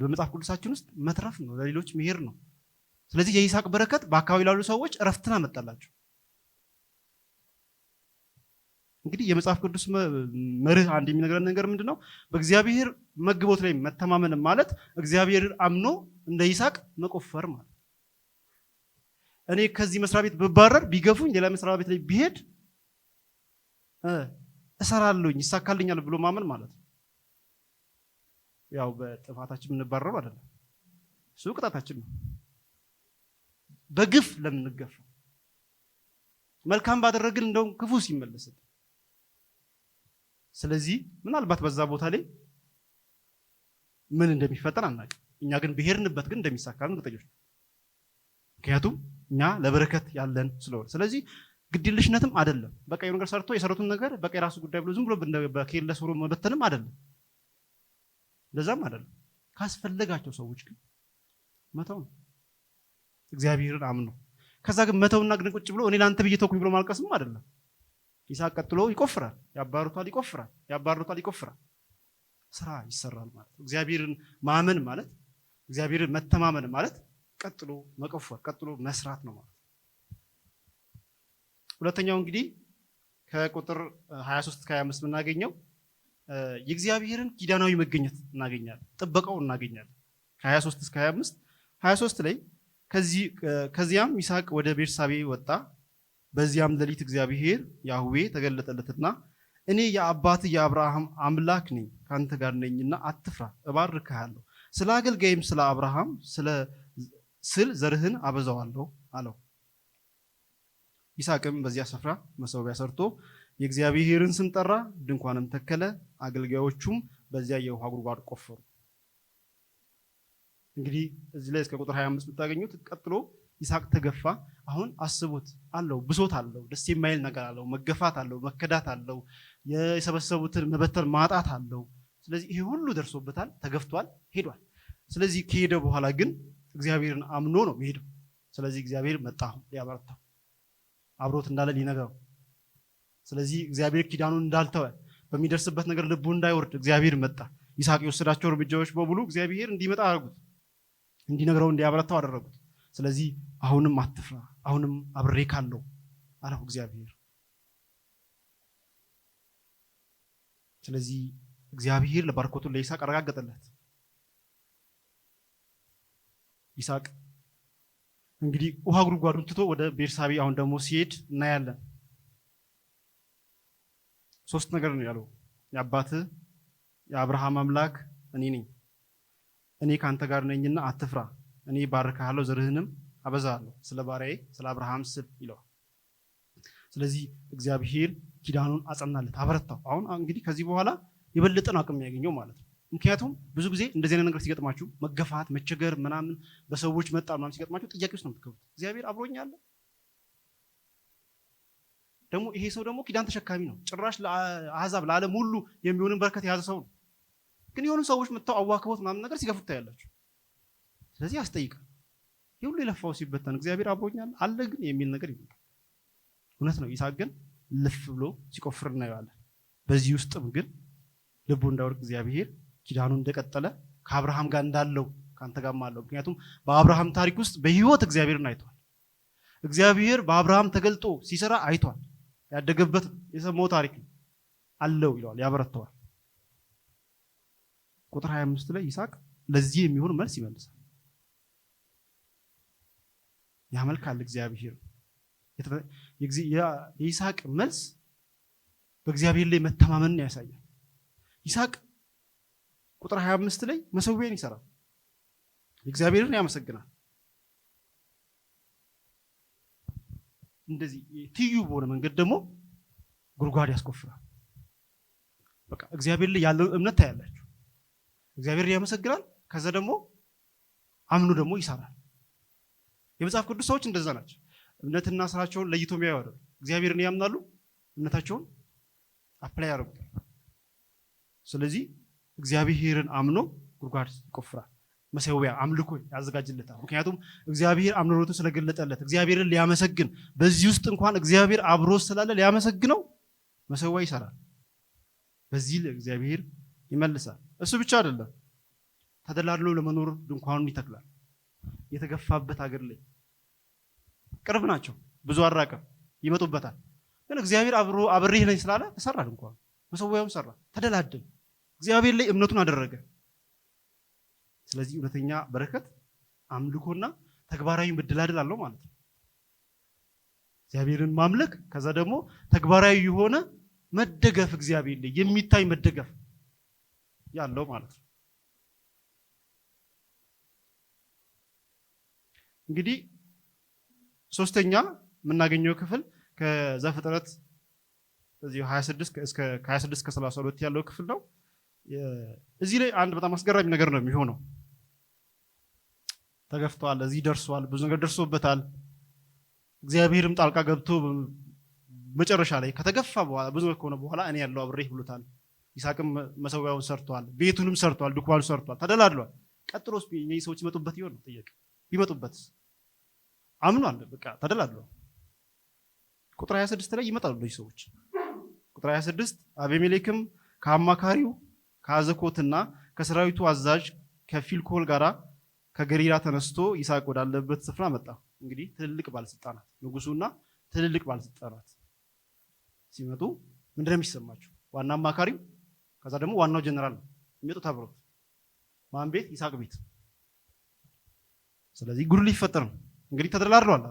በመጽሐፍ ቅዱሳችን ውስጥ መትረፍ ነው፣ ለሌሎች መሄድ ነው። ስለዚህ የይስሐቅ በረከት በአካባቢ ላሉ ሰዎች እረፍትን አመጣላቸው። እንግዲህ የመጽሐፍ ቅዱስ መርህ አንድ የሚነግረን ነገር ምንድነው? በእግዚአብሔር መግቦት ላይ መተማመን ማለት እግዚአብሔር አምኖ እንደ ይስሐቅ መቆፈር ማለት። እኔ ከዚህ መስሪያ ቤት ብባረር ቢገፉኝ ሌላ መስሪያ ቤት ላይ ቢሄድ እሰራለሁኝ ይሳካልኛል ብሎ ማመን ማለት ነው። ያው በጥፋታችን የምንባረረው አይደለም፣ እሱ ቅጣታችን ነው። በግፍ ለምንገፋ መልካም ባደረግን እንደውም ክፉ ሲመለስ። ስለዚህ ምናልባት በዛ ቦታ ላይ ምን እንደሚፈጠር አናውቅም። እኛ ግን ብሄርንበት ግን እንደሚሳካልን እርግጠኞች። ምክንያቱም እኛ ለበረከት ያለን ስለሆነ። ስለዚህ ግድየለሽነትም አይደለም። በቃ የሆነ ነገር ሰርቶ የሰሩትን ነገር በቃ የራሱ ጉዳይ ብሎ ዝም ብሎ በኬርለስ ብሎ መበተንም አይደለም። ለዛም አይደለም። ካስፈለጋቸው ሰዎች ግን መተው ነው። እግዚአብሔርን አምኖ ከዛ ግን መተውና ግን ቁጭ ብሎ እኔ ላንተ ብዬ ተውኩኝ ብሎ ማልቀስም አይደለም። ይስሐቅ ቀጥሎ ይቆፍራል፣ ያባርሩታል፣ ይቆፍራል። ስራ ይሰራል ማለት ነው። እግዚአብሔርን ማመን ማለት እግዚአብሔርን መተማመን ማለት ቀጥሎ መቆፈር፣ ቀጥሎ መስራት ነው ማለት ነው። ሁለተኛው እንግዲህ ከቁጥር 23 እስከ 25 የምናገኘው የእግዚአብሔርን ኪዳናዊ መገኘት እናገኛለን፣ ጥበቃው እናገኛለን። ከ23 እስከ 25 23 ላይ ከዚያም ይስሐቅ ወደ ቤርሳቤ ወጣ። በዚያም ሌሊት እግዚአብሔር ያህዌ ተገለጠለትና እኔ የአባትህ የአብርሃም አምላክ ነኝ፣ ካንተ ጋር ነኝና አትፍራ፣ እባርክሃለሁ፣ ስለ አገልጋይም ስለ አብርሃም ስል ዘርህን አበዛዋለሁ አለው። ይስሐቅም በዚያ ስፍራ መሠዊያ ሰርቶ የእግዚአብሔርን ስም ጠራ፣ ድንኳንም ተከለ። አገልጋዮቹም በዚያ የውሃ ጉድጓድ ቆፈሩ። እንግዲህ እዚህ ላይ እስከ ቁጥር 25 የምታገኙት ቀጥሎ ይስሐቅ ተገፋ። አሁን አስቡት፣ አለው ብሶት አለው፣ ደስ የማይል ነገር አለው፣ መገፋት አለው፣ መከዳት አለው፣ የሰበሰቡትን መበተን ማጣት አለው። ስለዚህ ይሄ ሁሉ ደርሶበታል፣ ተገፍቷል፣ ሄዷል። ስለዚህ ከሄደ በኋላ ግን እግዚአብሔርን አምኖ ነው የሚሄደው። ስለዚህ እግዚአብሔር መጣ ሊያበረታው፣ አብሮት እንዳለ ሊነግረው። ስለዚህ እግዚአብሔር ኪዳኑን እንዳልተወ በሚደርስበት ነገር ልቡ እንዳይወርድ እግዚአብሔር መጣ። ይስሐቅ የወሰዳቸው እርምጃዎች በሙሉ እግዚአብሔር እንዲመጣ አደረጉት፣ እንዲነግረው፣ እንዲያበረታው አደረጉት። ስለዚህ አሁንም አትፍራ፣ አሁንም አብሬ ካለው አለው እግዚአብሔር። ስለዚህ እግዚአብሔር ለባርኮቱ ለይስሐቅ አረጋገጠለት። ይስሐቅ እንግዲህ ውሃ ጉድጓዱን ትቶ ወደ ቤርሳቤ አሁን ደግሞ ሲሄድ እናያለን። 3 ነገር ነው ያለው። የአባትህ የአብርሃም አምላክ እኔ ነኝ፣ እኔ ካንተ ጋር ነኝና አትፍራ፣ እኔ ባርክሃለሁ፣ ዘርህንም አበዛለሁ፣ ስለ ባሪያዬ ስለ አብርሃም ስል ይለዋል። ስለዚህ እግዚአብሔር ኪዳኑን አጸናለት፣ አበረታው። አሁን እንግዲህ ከዚህ በኋላ የበለጠን አቅም ያገኘው ማለት ነው። ምክንያቱም ብዙ ጊዜ እንደዚህ አይነት ነገር ሲገጥማችሁ፣ መገፋት፣ መቸገር ምናምን በሰዎች መጣ ምናምን ሲገጥማችሁ ጥያቄ ውስጥ ነው የምትገቡት። እግዚአብሔር አብሮኝ አለ? ደግሞ ይሄ ሰው ደግሞ ኪዳን ተሸካሚ ነው። ጭራሽ ለአሕዛብ ለዓለም ሁሉ የሚሆንን በረከት የያዘ ሰው ነው። ግን የሆኑ ሰዎች መጥተው አዋክቦት ምናምን ነገር ሲገፉት ታያላችሁ። ስለዚህ ያስጠይቃል። የሁሉ የለፋው ሲበተን እግዚአብሔር አብሮኛል አለ ግን የሚል ነገር ይመጣል። እውነት ነው። ይስሐቅ ግን ልፍ ብሎ ሲቆፍር እናየዋለን። በዚህ ውስጥም ግን ልቡ እንዳይወድቅ እግዚአብሔር ኪዳኑን እንደቀጠለ ከአብርሃም ጋር እንዳለው ካንተ ጋርም አለው። ምክንያቱም በአብርሃም ታሪክ ውስጥ በህይወት እግዚአብሔርን አይቷል። እግዚአብሔር በአብርሃም ተገልጦ ሲሰራ አይቷል። ያደገበት የሰማው ታሪክ ነው አለው ይለዋል፣ ያበረታዋል። ቁጥር 25 ላይ ይስሐቅ ለዚህ የሚሆን መልስ ይመልሳል። ያመልካል እግዚአብሔር። የይስሐቅ መልስ በእግዚአብሔር ላይ መተማመንን ያሳያል። ይስሐቅ ቁጥር 25 ላይ መሠዊያን ይሰራል፣ እግዚአብሔርን ያመሰግናል። እንደዚህ ትዩ በሆነ መንገድ ደግሞ ጉድጓድ ያስቆፍራል። በቃ እግዚአብሔር ላይ ያለው እምነት ታያላችሁ። እግዚአብሔር ያመሰግናል፣ ከዛ ደግሞ አምኖ ደግሞ ይሰራል። የመጽሐፍ ቅዱስ ሰዎች እንደዛ ናቸው። እምነትና ስራቸውን ለይቶ የሚያዩ አይደለም። እግዚአብሔርን ያምናሉ፣ እምነታቸውን አፕላይ ያደርጉታል። ስለዚህ እግዚአብሔርን አምኖ ጉድጓድ ይቆፍራል፣ መሠዊያ አምልኮ ያዘጋጅለታል። ምክንያቱም እግዚአብሔር አምልኮቱን ስለገለጠለት እግዚአብሔርን ሊያመሰግን በዚህ ውስጥ እንኳን እግዚአብሔር አብሮ ስላለ ሊያመሰግነው መሠዊያ ይሰራል። በዚህ ለእግዚአብሔር ይመልሳል። እሱ ብቻ አይደለም፣ ተደላድሎ ለመኖር ድንኳኑን ይተክላል። የተገፋበት ሀገር ላይ ቅርብ ናቸው፣ ብዙ አራቀም፣ ይመጡበታል። ግን እግዚአብሔር አብሬህ ነኝ ስላለ ተሰራ፣ ድንኳኑ መሠዊያውን ሰራ፣ ተደላደል፣ እግዚአብሔር ላይ እምነቱን አደረገ። ስለዚህ እውነተኛ በረከት አምልኮና ተግባራዊ መደላደል አለው ማለት ነው። እግዚአብሔርን ማምለክ ከዛ ደግሞ ተግባራዊ የሆነ መደገፍ፣ እግዚአብሔር ላይ የሚታይ መደገፍ ያለው ማለት ነው። እንግዲህ ሶስተኛ የምናገኘው ክፍል ከዘፍጥረት እዚህ 26 እስከ 32 ያለው ክፍል ነው። እዚህ ላይ አንድ በጣም አስገራሚ ነገር ነው የሚሆነው። ተገፍቷል፣ እዚህ ደርሷል፣ ብዙ ነገር ደርሶበታል። እግዚአብሔርም ጣልቃ ገብቶ መጨረሻ ላይ ከተገፋ በኋላ ብዙ ከሆነ በኋላ እኔ ያለው አብሬህ ብሎታል። ይስሐቅም መሰዊያውን ሰርቷል፣ ቤቱንም ሰርቷል፣ ድንኳኑን ሰርቷል፣ ተደላድሏል። ቀጥሎስ እነዚህ ሰዎች ይመጡበት ይሆን ነው ጥያቄ። ቢመጡበት አምኗል፣ በቃ ተደላድሏል። ቁጥር 26 ላይ ይመጣሉ እነዚህ ሰዎች። ቁጥር 26 አቤሜሌክም ከአማካሪው ከአዘኮትና ከሰራዊቱ አዛዥ ከፊልኮል ጋራ ከገሊላ ተነስቶ ይስሐቅ ወዳለበት ስፍራ መጣ። እንግዲህ ትልልቅ ባለስልጣናት ንጉሱና ትልልቅ ባለስልጣናት ሲመጡ ምንድነው የሚሰማቸው? ዋና አማካሪው ከዛ ደግሞ ዋናው ጀነራል የሚመጡት አብረው ማን ቤት? ይስሐቅ ቤት። ስለዚህ ጉድ ሊፈጠር ነው። እንግዲህ ተደላድሏል።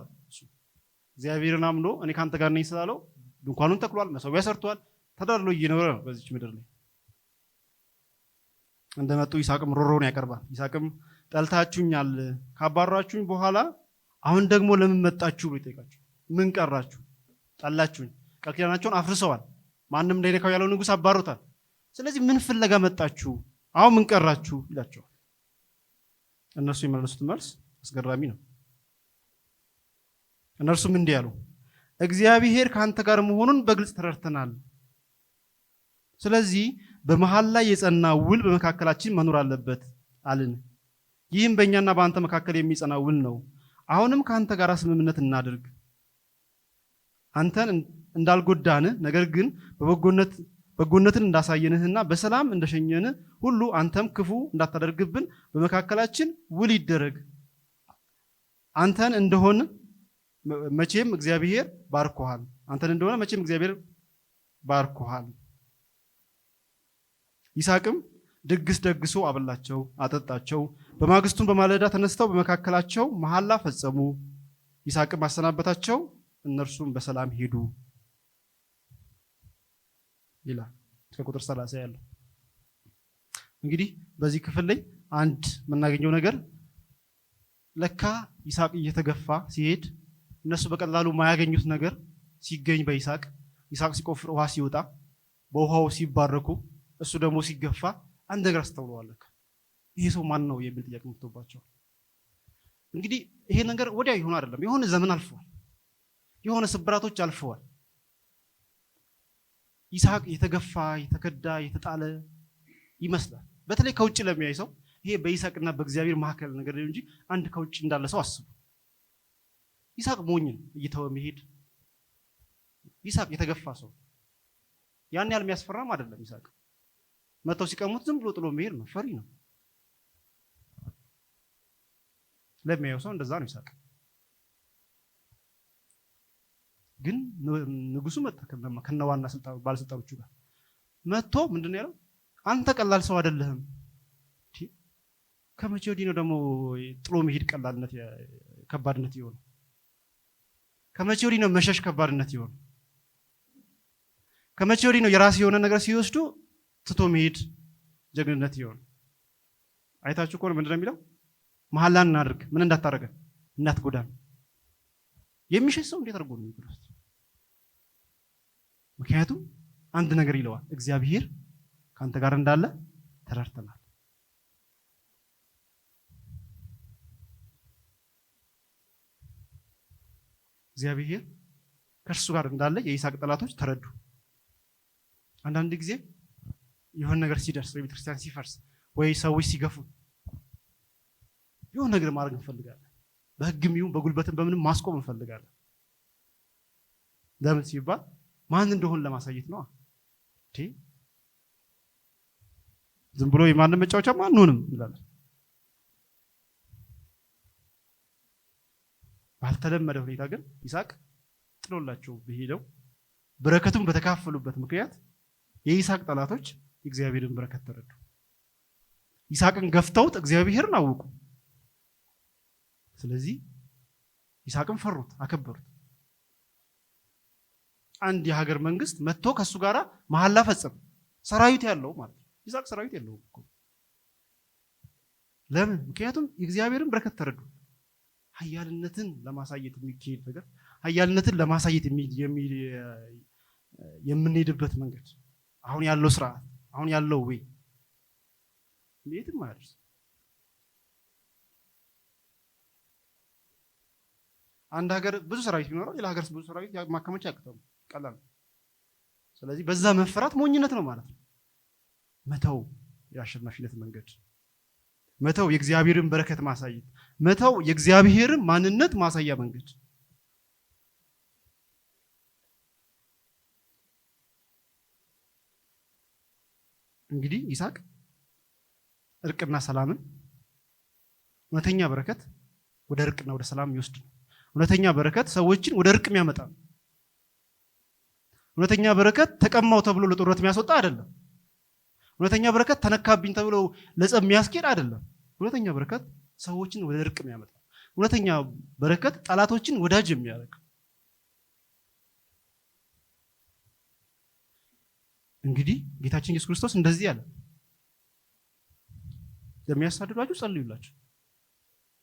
እግዚአብሔርን አምኖ እኔ ካንተ ጋር ነኝ ስላለው ድንኳኑን ተክሏል፣ መሰዊያ ሰርቷል፣ ተደላድሎ እየኖረ ነው በዚች ምድር ላይ። እንደመጡ ይስሐቅም ሮሮውን ያቀርባል። ይስሐቅም ጠልታችሁኛል፣ ካባራችሁኝ በኋላ አሁን ደግሞ ለምን መጣችሁ ብሎ ይጠይቃቸው። ምን ቀራችሁ? ጠላችሁኝ፣ ቃል ኪዳናቸውን አፍርሰዋል፣ ማንም እንዳይነካው ያለው ንጉሥ አባሮታል። ስለዚህ ምን ፍለጋ መጣችሁ? አሁን ምን ቀራችሁ ይላቸዋል። እነሱ የመለሱት መልስ አስገራሚ ነው። እነርሱም እንዲህ አሉ፣ እግዚአብሔር ከአንተ ጋር መሆኑን በግልጽ ተረድተናል። ስለዚህ በመሃል ላይ የጸና ውል በመካከላችን መኖር አለበት አልን። ይህም በእኛና በአንተ መካከል የሚጸና ውል ነው። አሁንም ከአንተ ጋር ስምምነት እናድርግ፣ አንተን እንዳልጎዳን፣ ነገር ግን በጎነትን እንዳሳየንህና በሰላም እንደሸኘን ሁሉ አንተም ክፉ እንዳታደርግብን በመካከላችን ውል ይደረግ። አንተን እንደሆነ መቼም እግዚአብሔር ባርኮሃል። ይስሐቅም ድግስ ደግሶ አበላቸው፣ አጠጣቸው። በማግስቱም በማለዳ ተነስተው በመካከላቸው መሐላ ፈጸሙ። ይስሐቅም አሰናበታቸው፣ እነርሱም በሰላም ሄዱ ይላል። ከቁጥር 30 ያለው እንግዲህ በዚህ ክፍል ላይ አንድ የምናገኘው ነገር ለካ ይስሐቅ እየተገፋ ሲሄድ እነሱ በቀላሉ የማያገኙት ነገር ሲገኝ በይስሐቅ ሲቆፍር ውሃ ሲወጣ በውሃው ሲባረኩ እሱ ደግሞ ሲገፋ አንድ ነገር አስተውለዋል። ይሄ ሰው ማን ነው የሚል ጥያቄ መጥቶባቸው እንግዲህ ይሄ ነገር ወዲያው ይሆን አይደለም። የሆነ ዘመን አልፈዋል፣ የሆነ ስብራቶች አልፈዋል። ይስሐቅ የተገፋ የተከዳ የተጣለ ይመስላል። በተለይ ከውጭ ለሚያይ ሰው ይሄ በይስሐቅና በእግዚአብሔር መካከል ነገር ነው እንጂ አንድ ከውጭ እንዳለ ሰው አስቡ። ይስሐቅ ሞኝ ነው እየተወ መሄድ። ይስሐቅ የተገፋ ሰው ያን ያህል የሚያስፈራም አይደለም። ይስሐቅ መተው ሲቀሙት ዝም ብሎ ጥሎ መሄድ ነው፣ ፈሪ ነው። ለሚያየው ሰው እንደዛ ነው ይስሐቅ። ግን ንጉሱ መጣ ከነዋና ባለስልጣኖቹ ጋር መጥቶ ምንድነው ያለው? አንተ ቀላል ሰው አይደለህም። ከመቼ ወዲህ ነው ደግሞ ጥሎ መሄድ ከባድነት ይሆን? ከመቼ ወዲህ ነው መሸሽ ከባድነት ይሆን? ከመቼ ወዲህ ነው የራስ የሆነ ነገር ሲወስዱ ትቶ መሄድ ጀግንነት ይሆን? አይታችሁ እኮ ምንድነው የሚለው? መሐላን እናድርግ፣ ምን እንዳታረገ እንዳትጎዳን። የሚሸሽ ሰው እንዴት አድርጎ ነው የሚጎዳው? ምክንያቱም አንድ ነገር ይለዋል፣ እግዚአብሔር ካንተ ጋር እንዳለ ተረድተናል። እግዚአብሔር ከእርሱ ጋር እንዳለ የይስሐቅ ጠላቶች ተረዱ። አንዳንድ ጊዜ የሆነ ነገር ሲደርስ ወይ ቤተክርስቲያን ሲፈርስ ወይ ሰዎች ሲገፉ የሆነ ነገር ማድረግ እንፈልጋለን። በህግም ይሁን በጉልበትም በምንም ማስቆም እንፈልጋለን። ለምን ሲባል ማን እንደሆነ ለማሳየት ነው። ዝም ብሎ የማንም መጫወቻ ማንሆንም እንላለን። ባልተለመደ ሁኔታ ግን ይስሐቅ ጥሎላቸው በሄደው በረከቱን በተካፈሉበት ምክንያት የይስሐቅ ጠላቶች የእግዚአብሔርን በረከት ተረዱ። ይስሐቅን ገፍተውት እግዚአብሔርን አወቁ። ስለዚህ ይስሐቅን ፈሩት፣ አከበሩት። አንድ የሀገር መንግስት መጥቶ ከሱ ጋር መሐላ ፈጸመ። ሰራዊት ያለው ማለት ነው። ይስሐቅ ሰራዊት የለውም እኮ። ለምን? ምክንያቱም የእግዚአብሔርን በረከት ተረዱ። ኃያልነትን ለማሳየት የሚካሄድ ነገር፣ ኃያልነትን ለማሳየት የምንሄድበት መንገድ፣ አሁን ያለው ስርዓት፣ አሁን ያለው ወይ የትም አያደርስ። አንድ ሀገር ብዙ ሰራዊት ቢኖረው ሌላ ሀገር ብዙ ሰራዊት ማከማቻ ያቅተው ቀላል። ስለዚህ በዛ መፈራት ሞኝነት ነው ማለት ነው። መተው የአሸናፊነት መንገድ፣ መተው የእግዚአብሔርን በረከት ማሳየት፣ መተው የእግዚአብሔርን ማንነት ማሳያ መንገድ። እንግዲህ ይስሐቅ እርቅና ሰላምን፣ እውነተኛ በረከት ወደ እርቅና ወደ ሰላም ይወስድ ነው። እውነተኛ በረከት ሰዎችን ወደ እርቅ የሚያመጣ ነው። እውነተኛ በረከት ተቀማው ተብሎ ለጦርነት የሚያስወጣ አይደለም። እውነተኛ በረከት ተነካብኝ ተብሎ ለጸብ የሚያስኬድ አይደለም። እውነተኛ በረከት ሰዎችን ወደ እርቅ የሚያመጣ፣ እውነተኛ በረከት ጠላቶችን ወዳጅ የሚያደርግ። እንግዲህ ጌታችን ኢየሱስ ክርስቶስ እንደዚህ አለ፣ ለሚያሳድዷችሁ ጸልዩላችሁ፣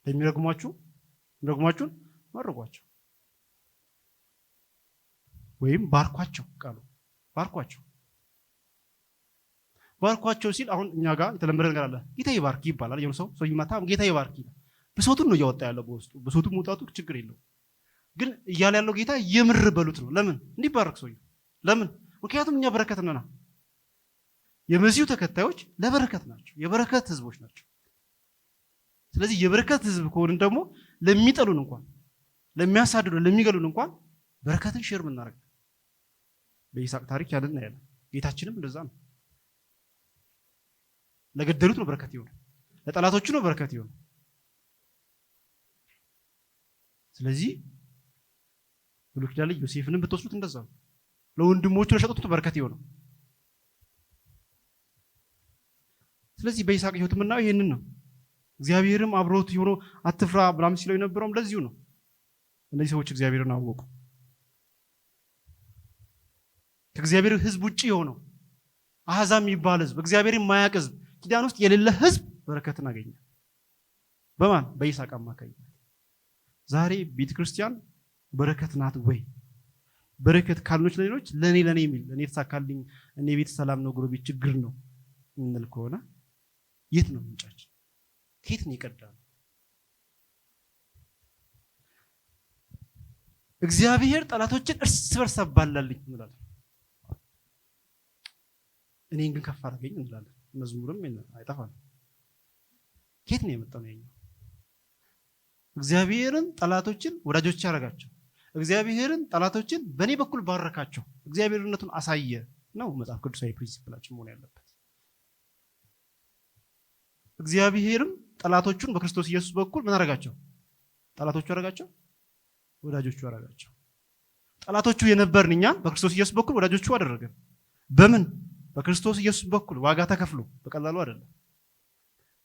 ለሚረግሟችሁን መርቋቸው ወይም ባርኳቸው። ቃሉ ባርኳቸው ሲል አሁን እኛ ጋር የተለመደ ነገር አለ። ጌታ ይባርክ ይባላል። የሆነ ሰው ይመታ ጌታ ይባርክ ይላል። ብሶቱን ነው እያወጣ ያለው በውስጡ። ብሶቱን መውጣቱ ችግር የለው፣ ግን እያለ ያለው ጌታ የምር በሉት ነው። ለምን እንዲባረክ ሰው? ለምን? ምክንያቱም እኛ በረከት ነና። የመሲሁ ተከታዮች ለበረከት ናቸው፣ የበረከት ህዝቦች ናቸው። ስለዚህ የበረከት ህዝብ ከሆንን ደግሞ ለሚጠሉን እንኳን፣ ለሚያሳድዱን፣ ለሚገሉን እንኳን በረከትን ሼር ምናደርግ። በይስሐቅ ታሪክ ያለን ያለ ጌታችንም እንደዛ ነው። ለገደሉት ነው በረከት ይሆነ፣ ለጠላቶቹ ነው በረከት ይሆነ። ስለዚህ ብሉይ ኪዳን ላይ ዮሴፍንም ብትወስዱት እንደዛ ነው። ለወንድሞቹ ለሸጡት በረከት ይሆነ። ስለዚህ በይስሐቅ ህይወት የምናየው ይሄንን ነው። እግዚአብሔርም አብሮት ሆኖ አትፍራ ብላም ሲለው የነበረውም ለዚሁ ነው። እነዚህ ሰዎች እግዚአብሔርን አወቁ። ከእግዚአብሔር ህዝብ ውጪ የሆነው አሕዛብ የሚባል ህዝብ፣ እግዚአብሔርን የማያውቅ ህዝብ፣ ኪዳን ውስጥ የሌለ ህዝብ በረከትን አገኘ። በማን? በይስሐቅ አማካኝነት። ዛሬ ቤተክርስቲያን በረከት ናት ወይ? በረከት ካልኖች ለሌሎች ለኔ የሚል እኔ ተሳካልኝ፣ እኔ ቤት ሰላም ነው፣ ጎረቤት ችግር ነው እንል ከሆነ የት ነው ምንጫችን? ከየት ነው የቀዳነው? እግዚአብሔር ጠላቶችን እርስ በርስ አባላልኝ እንላለን። እኔን ግን ከፍ አድርገኝ እንላለን። መዝሙርም አይጠፋም። ከየት ነው የመጣው ነው? እግዚአብሔርን ጠላቶችን ወዳጆች ያደረጋቸው፣ እግዚአብሔርን ጠላቶችን በእኔ በኩል ባረካቸው፣ እግዚአብሔርነቱን አሳየ ነው መጽሐፍ ቅዱሳዊ ፕሪንሲፕላችን መሆን ያለበት። እግዚአብሔርም ጠላቶቹን በክርስቶስ ኢየሱስ በኩል ምን አደረጋቸው? ጠላቶቹ አደረጋቸው፣ ወዳጆቹ አደረጋቸው። ጠላቶቹ የነበርን እኛ በክርስቶስ ኢየሱስ በኩል ወዳጆቹ አደረገን። በምን? በክርስቶስ ኢየሱስ በኩል ዋጋ ተከፍሎ፣ በቀላሉ አይደለም።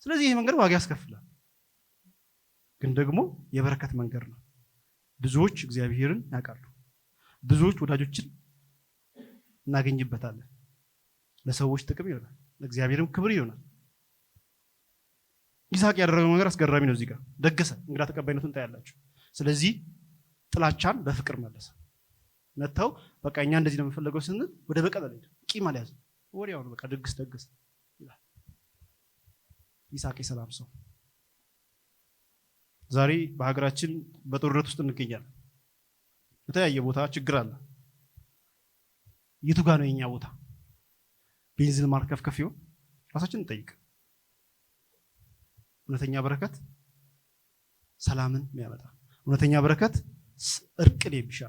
ስለዚህ ይሄ መንገድ ዋጋ ያስከፍላል፣ ግን ደግሞ የበረከት መንገድ ነው። ብዙዎች እግዚአብሔርን ያውቃሉ፣ ብዙዎች ወዳጆችን እናገኝበታለን። ለሰዎች ጥቅም ይሆናል፣ ለእግዚአብሔርም ክብር ይሆናል። ይስሐቅ ያደረገው ነገር አስገራሚ ነው። እዚህ ጋር ደገሰ፣ እንግዳ ተቀባይነቱን ታያላችሁ። ስለዚህ ጥላቻን በፍቅር መለሰ። መተው በቃ እኛ እንደዚህ ነው የምንፈልገው ስንል ወደ በቀል አልሄድም፣ ቂም አልያዝም። ወዲያው በቃ ደግስ ይላል ይስሐቅ የሰላም ሰው። ዛሬ በሀገራችን በጦርነት ውስጥ እንገኛለን። በተለያየ ቦታ ችግር አለ። የቱ ጋር ነው የኛ ቦታ? ቤንዚን ማርከፍከፍ ይሆን? ራሳችንን እንጠይቅ። እውነተኛ በረከት ሰላምን የሚያመጣ፣ እውነተኛ በረከት እርቅን የሚሻ፣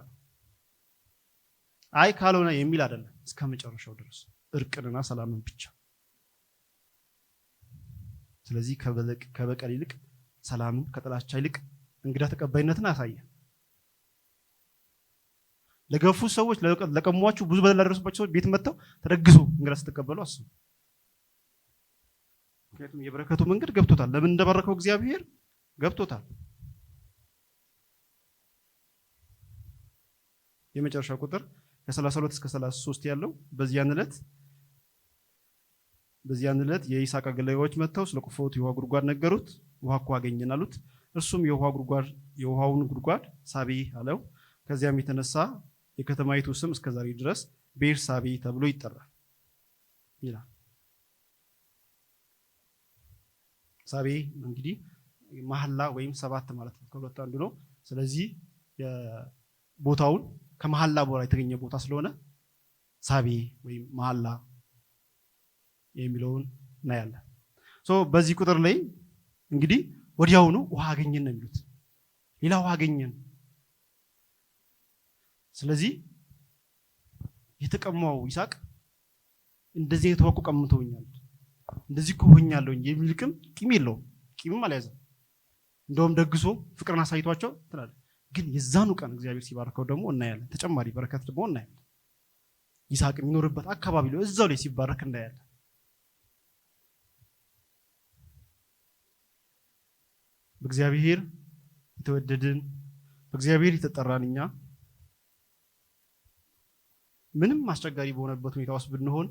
አይ ካልሆነ የሚል አይደለም። እስከ መጨረሻው ድረስ እርቅንና ሰላምን ብቻ። ስለዚህ ከበቀል ይልቅ ሰላምን፣ ከጥላቻ ይልቅ እንግዳ ተቀባይነትን አሳየ። ለገፉ ሰዎች፣ ለቀሟችሁ፣ ብዙ በደል ላደረሱባቸው ሰዎች ቤት መጥተው ተደግሶ እንግዳ ስትቀበሉ አስቡ። ምክንያቱም የበረከቱ መንገድ ገብቶታል። ለምን እንደባረከው እግዚአብሔር ገብቶታል። የመጨረሻው ቁጥር ከ32 እስከ 33 ያለው በዚያን ዕለት የይስሐቅ አገልጋዮች መጥተው ስለቆፈሩት የውሃ ጉድጓድ ነገሩት። ውሃ እኮ አገኘን አሉት። እርሱም የውሃውን ጉድጓድ ሳቤ አለው። ከዚያም የተነሳ የከተማይቱ ስም እስከዛሬ ድረስ ቤርሳቤ ተብሎ ይጠራል ይላል። ሳቤ እንግዲህ መሐላ ወይም ሰባት ማለት ነው፣ ከሁለት አንዱ ነው። ስለዚህ ቦታውን ከመሐላ በኋላ የተገኘ ቦታ ስለሆነ ሳቤ ወይም መሐላ የሚለውን እናያለን። በዚህ ቁጥር ላይ እንግዲህ ወዲያውኑ ውሃ አገኘን ነው የሚሉት። ሌላ ውሃ አገኘን። ስለዚህ የተቀማው ይስሐቅ እንደዚህ የተወቁ ቀምተውኛል፣ እንደዚህ ኮሆኛለሁ የሚል ቂም የለውም። ቂምም አልያዘም። እንደውም ደግሶ ፍቅርን አሳይቷቸው ትላል። ግን የዛኑ ቀን እግዚአብሔር ሲባርከው ደግሞ እናያለን። ተጨማሪ በረከት ደግሞ እናያለን። ይስሐቅ የሚኖርበት አካባቢ ላይ እዛው ላይ ሲባረክ እናያለን። በእግዚአብሔር የተወደድን በእግዚአብሔር የተጠራን እኛ ምንም አስቸጋሪ በሆነበት ሁኔታ ውስጥ ብንሆን፣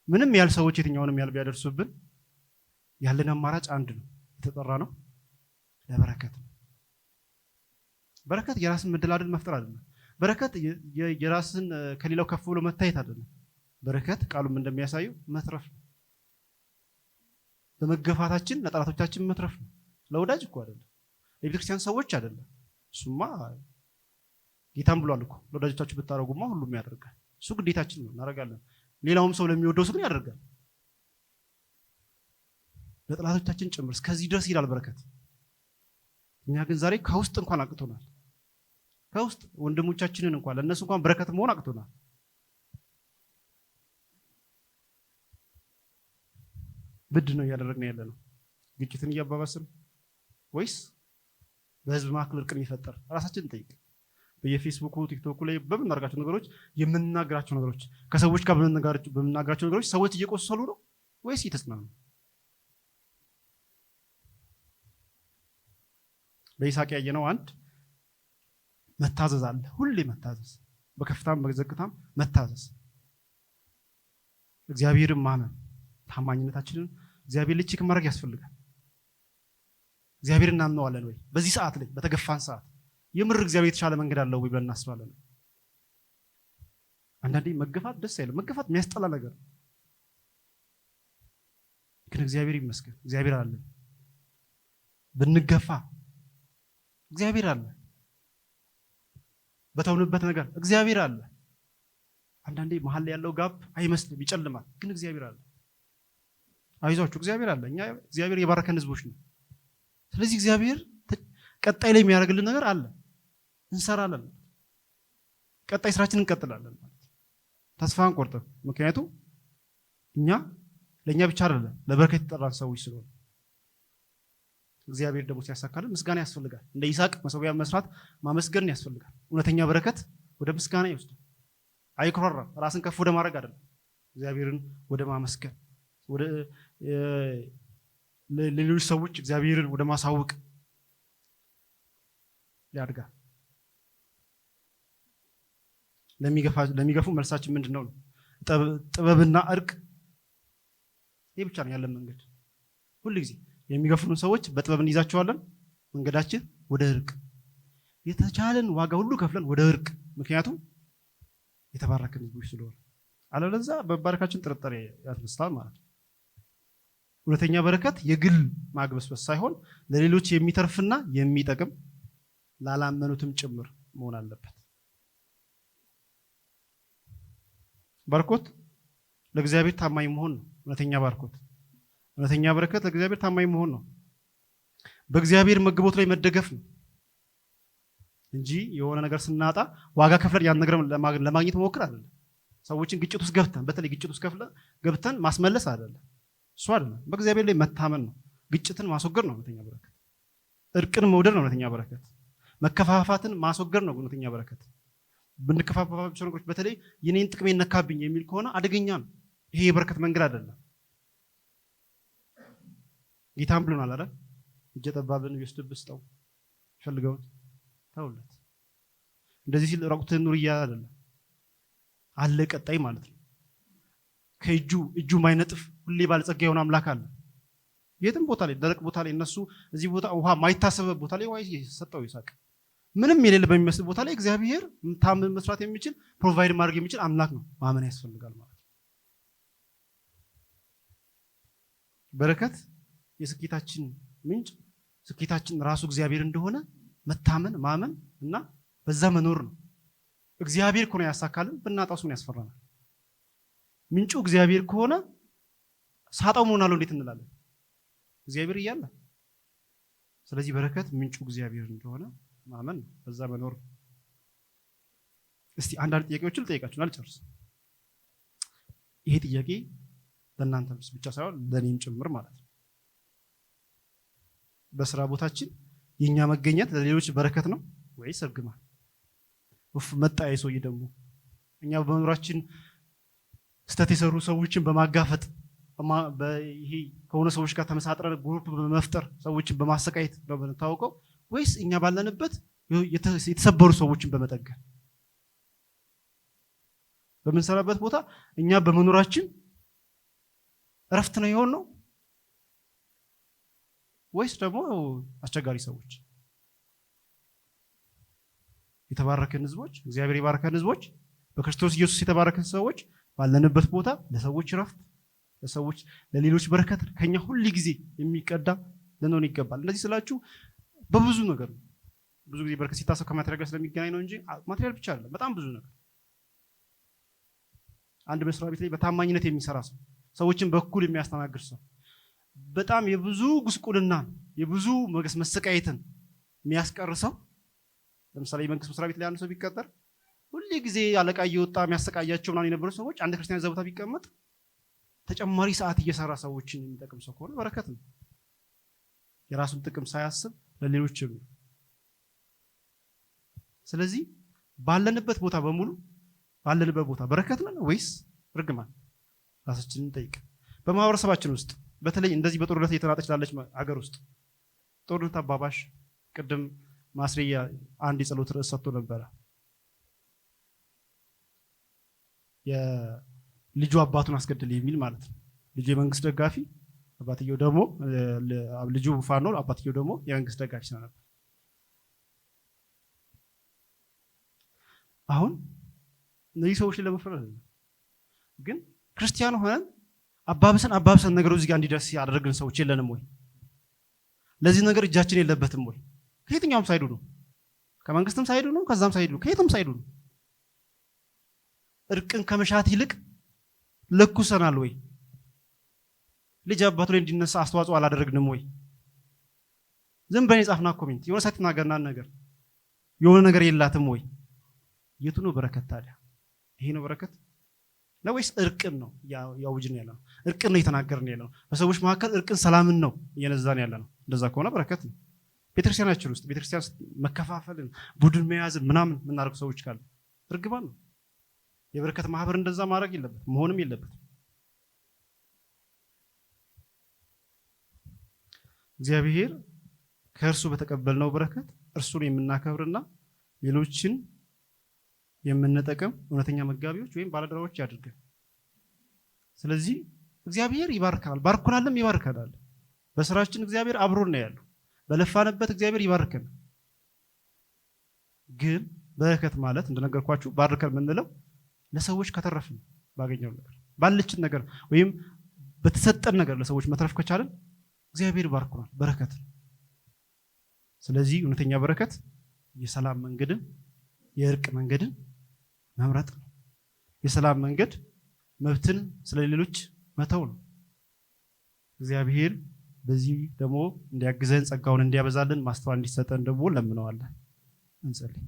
ምንም ያህል ሰዎች የትኛውንም ያህል ቢያደርሱብን፣ ያለን አማራጭ አንድ ነው። የተጠራ ነው ለበረከት ነው። በረከት የራስን መደላደል መፍጠር አይደለም። በረከት የራስን ከሌላው ከፍ ብሎ መታየት አይደለም። በረከት ቃሉም እንደሚያሳየው መትረፍ ነው። በመገፋታችን ለጠላቶቻችን መትረፍ ነው። ለወዳጅ እኮ አይደለም፣ ለቤተክርስቲያን ሰዎች አይደለም። እሱማ ጌታም ብሏል እኮ ለወዳጆቻችሁ ብታረጉማ ሁሉም ያደርጋል። እሱ ግዴታችን ነው፣ እናደርጋለን። ሌላውም ሰው ለሚወደው ሰው ግን ያደርጋል፣ ለጠላቶቻችን ጭምር እስከዚህ ድረስ ይላል በረከት። እኛ ግን ዛሬ ከውስጥ እንኳን አቅቶናል። ከውስጥ ወንድሞቻችንን እንኳን ለእነሱ እንኳን በረከት መሆን አቅቶናል። ብድ ነው እያደረግን ያለ ነው። ግጭትን እያባባስን ወይስ በህዝብ መካከል እርቅን እየፈጠር? ራሳችንን ጠይቅ። በየፌስቡኩ ቲክቶኩ ላይ በምናደርጋቸው ነገሮች የምንናገራቸው ነገሮች ከሰዎች ጋር በምንናገራቸው ነገሮች ሰዎች እየቆሰሉ ነው ወይስ እየተጽናኑ? በይስሐቅ ያየነው አንድ መታዘዝ አለ። ሁሌ መታዘዝ፣ በከፍታም በዝቅታም መታዘዝ፣ እግዚአብሔርን ማመን፣ ታማኝነታችንን እግዚአብሔር ላይ ቼክ ማድረግ ያስፈልጋል። እግዚአብሔርን እናምነዋለን ወይ? በዚህ ሰዓት ላይ በተገፋን ሰዓት የምር እግዚአብሔር የተሻለ መንገድ አለው ወይ ብለን እናስባለን? አንዳንዴ መገፋት ደስ አይልም። መገፋት የሚያስጠላ ነገር ነው። ግን እግዚአብሔር ይመስገን እግዚአብሔር አለ። ብንገፋ እግዚአብሔር አለ። በተውንበት ነገር እግዚአብሔር አለ። አንዳንዴ መሀል ላይ ያለው ጋፕ አይመስልም፣ ይጨልማል። ግን እግዚአብሔር አለ። አይዟችሁ እግዚአብሔር አለ። እኛ እግዚአብሔር የባረከን ህዝቦች ነው። ስለዚህ እግዚአብሔር ቀጣይ ላይ የሚያደርግልን ነገር አለ። እንሰራለን። ቀጣይ ስራችንን እንቀጥላለን ማለት ተስፋ አንቆርጥም። ምክንያቱም እኛ ለእኛ ብቻ አይደለም ለበረከት የተጠራን ሰዎች ስለሆነ እግዚአብሔር ደግሞ ሲያሳካልን ምስጋና ያስፈልጋል። እንደ ይስሐቅ መሰዊያ መስራት ማመስገን ያስፈልጋል። እውነተኛ በረከት ወደ ምስጋና ይወስዳል። አይኩራራም። ራስን ከፍ ወደ ማድረግ አይደለም፣ እግዚአብሔርን ወደ ማመስገን፣ ወደ ለሌሎች ሰዎች እግዚአብሔርን ወደ ማሳወቅ ያድጋል። ለሚገፉ መልሳችን ምንድን ነው? ጥበብና እርቅ። ይህ ብቻ ነው ያለን መንገድ። ሁሉ ጊዜ የሚገፉን ሰዎች በጥበብ እንይዛቸዋለን። መንገዳችን ወደ እርቅ፣ የተቻለን ዋጋ ሁሉ ከፍለን ወደ እርቅ። ምክንያቱም የተባረከን ህዝቦች ስለሆነ፣ አለበለዚያ በባረካችን ጥርጣሬ ያስነሳል ማለት ነው። እውነተኛ በረከት የግል ማግበስበስ ሳይሆን ለሌሎች የሚተርፍና የሚጠቅም ላላመኑትም ጭምር መሆን አለበት። ባርኮት ለእግዚአብሔር ታማኝ መሆን ነው። እውነተኛ ባርኮት፣ እውነተኛ በረከት ለእግዚአብሔር ታማኝ መሆን ነው። በእግዚአብሔር መግቦት ላይ መደገፍ ነው እንጂ የሆነ ነገር ስናጣ ዋጋ ከፍለን ያን ነገር ለማግኘት መሞከር አይደለም። ሰዎችን ግጭት ውስጥ ገብተን በተለይ ግጭት ውስጥ ገብተን ማስመለስ አይደለም። እሱ አይደለም። በእግዚአብሔር ላይ መታመን ነው። ግጭትን ማስወገድ ነው እውነተኛ በረከት። እርቅን መውደድ ነው እውነተኛ በረከት። መከፋፋትን ማስወገድ ነው እውነተኛ በረከት። ብንከፋፋቸው ነገሮች በተለይ የኔን ጥቅሜን ነካብኝ የሚል ከሆነ አደገኛ ነው። ይሄ የበረከት መንገድ አይደለም። ጌታም ብሎናል አይደል? እጀ ጠባብን ቢወስድብህ ስጠው፣ ፈልገውት ተውለት። እንደዚህ ሲል ራቁትህን ኑር እያለ አይደለም አለ። ቀጣይ ማለት ነው። ከእጁ ማይነጥፍ ሁሌ ባለጸጋ የሆነ አምላክ አለ። የትም ቦታ ላይ ደረቅ ቦታ ላይ እነሱ እዚህ ቦታ ውሃ ማይታሰበበት ቦታ ላይ ውሃ ሰጠው ይስሐቅ። ምንም የሌለ በሚመስል ቦታ ላይ እግዚአብሔር ታምር መስራት የሚችል ፕሮቫይድ ማድረግ የሚችል አምላክ ነው። ማመን ያስፈልጋል ማለት ነው። በረከት የስኬታችን ምንጭ፣ ስኬታችን ራሱ እግዚአብሔር እንደሆነ መታመን ማመን እና በዛ መኖር ነው። እግዚአብሔር ከሆነ ያሳካልን ብናጣው ምን ያስፈራናል? ምንጩ እግዚአብሔር ከሆነ ሳጣው መሆናለሁ እንዴት እንላለን? እግዚአብሔር እያለ። ስለዚህ በረከት ምንጩ እግዚአብሔር እንደሆነ ማመን በዛ መኖር። እስቲ አንዳንድ ጥያቄዎችን ልጠይቃችሁና ልጨርስ። ይሄ ጥያቄ ለእናንተ ብቻ ሳይሆን ለእኔም ጭምር ማለት ነው። በስራ ቦታችን የኛ መገኘት ለሌሎች በረከት ነው ወይስ እርግማን? መጣ የሰውዬ ደግሞ እኛ በመኖራችን ስተት የሰሩ ሰዎችን በማጋፈጥ ይሄ ከሆነ ሰዎች ጋር ተመሳጥረን ግሩፕ በመፍጠር ሰዎችን በማሰቃየት ነው የምንታወቀው ወይስ እኛ ባለንበት የተሰበሩ ሰዎችን በመጠገን? በምንሰራበት ቦታ እኛ በመኖራችን እረፍት ነው የሆን ነው ወይስ ደግሞ አስቸጋሪ ሰዎች? የተባረከን ህዝቦች፣ እግዚአብሔር የባረከን ህዝቦች፣ በክርስቶስ ኢየሱስ የተባረከን ሰዎች ባለንበት ቦታ ለሰዎች እረፍት፣ ለሰዎች ለሌሎች በረከት ከኛ ሁሉ ጊዜ የሚቀዳ ልንሆን ይገባል። እንደዚህ ስላችሁ በብዙ ነገር ነው። ብዙ ጊዜ በረከት ሲታሰብ ከማቴሪያል ጋር ስለሚገናኝ ነው እንጂ ማቴሪያል ብቻ አይደለም። በጣም ብዙ ነገር። አንድ መስሪያ ቤት ላይ በታማኝነት የሚሰራ ሰው፣ ሰዎችን በኩል የሚያስተናግድ ሰው፣ በጣም የብዙ ጉስቁልና የብዙ መሰቃየትን የሚያስቀር ሰው። ለምሳሌ የመንግስት መስሪያ ቤት ላይ አንድ ሰው ቢቀጠር ሁሉ ጊዜ አለቃ እየወጣ የሚያሰቃያቸው ምናምን የነበሩ ሰዎች አንድ ክርስቲያን እዛ ቦታ ቢቀመጥ ተጨማሪ ሰዓት እየሰራ ሰዎችን የሚጠቅም ሰው ከሆነ በረከት ነው። የራሱን ጥቅም ሳያስብ ለሌሎችም። ስለዚህ ባለንበት ቦታ በሙሉ ባለንበት ቦታ በረከት ነን ወይስ እርግማን? ራሳችንን እንጠይቅ። በማህበረሰባችን ውስጥ በተለይ እንደዚህ በጦርነት እየተናጠች ላለች አገር ውስጥ ጦርነት አባባሽ ቅድም ማስረያ አንድ የጸሎት ርዕስ ሰጥቶ ነበረ። የልጁ አባቱን አስገደለ የሚል ማለት ነው። ልጁ የመንግስት ደጋፊ፣ አባትየው ደግሞ ልጁ ፋኖ፣ አባትየው ደግሞ የመንግስት ደጋፊ ስለነበር አሁን እነዚህ ሰዎች ለመፍረድ አይደለም፣ ግን ክርስቲያን ሆነን አባብሰን ነገሩ እዚህ ጋር እንዲደርስ ያደረግን ሰዎች የለንም ወይ? ለዚህ ነገር እጃችን የለበትም ወይ? ከየትኛውም ሳይዱ ነው፣ ከመንግስትም ሳይዱ ነው፣ ከዛም ሳይዱ ነው፣ ከየትም ሳይዱ ነው። እርቅን ከመሻት ይልቅ ለኩሰናል ወይ? ልጅ አባቱ ላይ እንዲነሳ አስተዋጽኦ አላደረግንም ወይ? ዝም ብለን የጻፍና ኮሜንት የሆነ ሳይት ተናገርናን ነገር የሆነ ነገር የላትም ወይ? የቱ ነው በረከት ታዲያ? ይሄ ነው በረከት ነው ወይስ እርቅን ነው ያውጅን ያለ ነው? እርቅን ነው የተናገርን ያለ ነው? በሰዎች መካከል እርቅን ሰላምን ነው እየነዛን ያለ ነው? እንደዛ ከሆነ በረከት ነው። ቤተክርስቲያናችን ውስጥ ቤተክርስቲያን መከፋፈልን ቡድን መያዝን ምናምን የምናደርጉ ሰዎች ካሉ እርግማን ነው። የበረከት ማህበር እንደዛ ማድረግ የለበት መሆንም የለበት። እግዚአብሔር ከእርሱ በተቀበልነው በረከት እርሱን የምናከብርና ሌሎችን የምንጠቅም እውነተኛ መጋቢዎች ወይም ባለድራዎች ያድርገን። ስለዚህ እግዚአብሔር ይባርካል፣ ባርኮናልም ይባርካል። በስራችን እግዚአብሔር አብሮን ነው ያለው። በለፋንበት እግዚአብሔር ይባርከን። ግን በረከት ማለት እንደነገርኳችሁ ባርከን የምንለው ለሰዎች ከተረፍን ባገኘው ነገር ባለችን ነገር ወይም በተሰጠን ነገር ለሰዎች መትረፍ ከቻለን እግዚአብሔር ባርኮናል፣ በረከት። ስለዚህ እውነተኛ በረከት የሰላም መንገድን የእርቅ መንገድን መምረጥ ነው። የሰላም መንገድ መብትን ስለሌሎች መተው ነው። እግዚአብሔር በዚህ ደግሞ እንዲያግዘን ጸጋውን እንዲያበዛልን ማስተዋል እንዲሰጠን ደግሞ ለምነዋለን። እንጸልይ።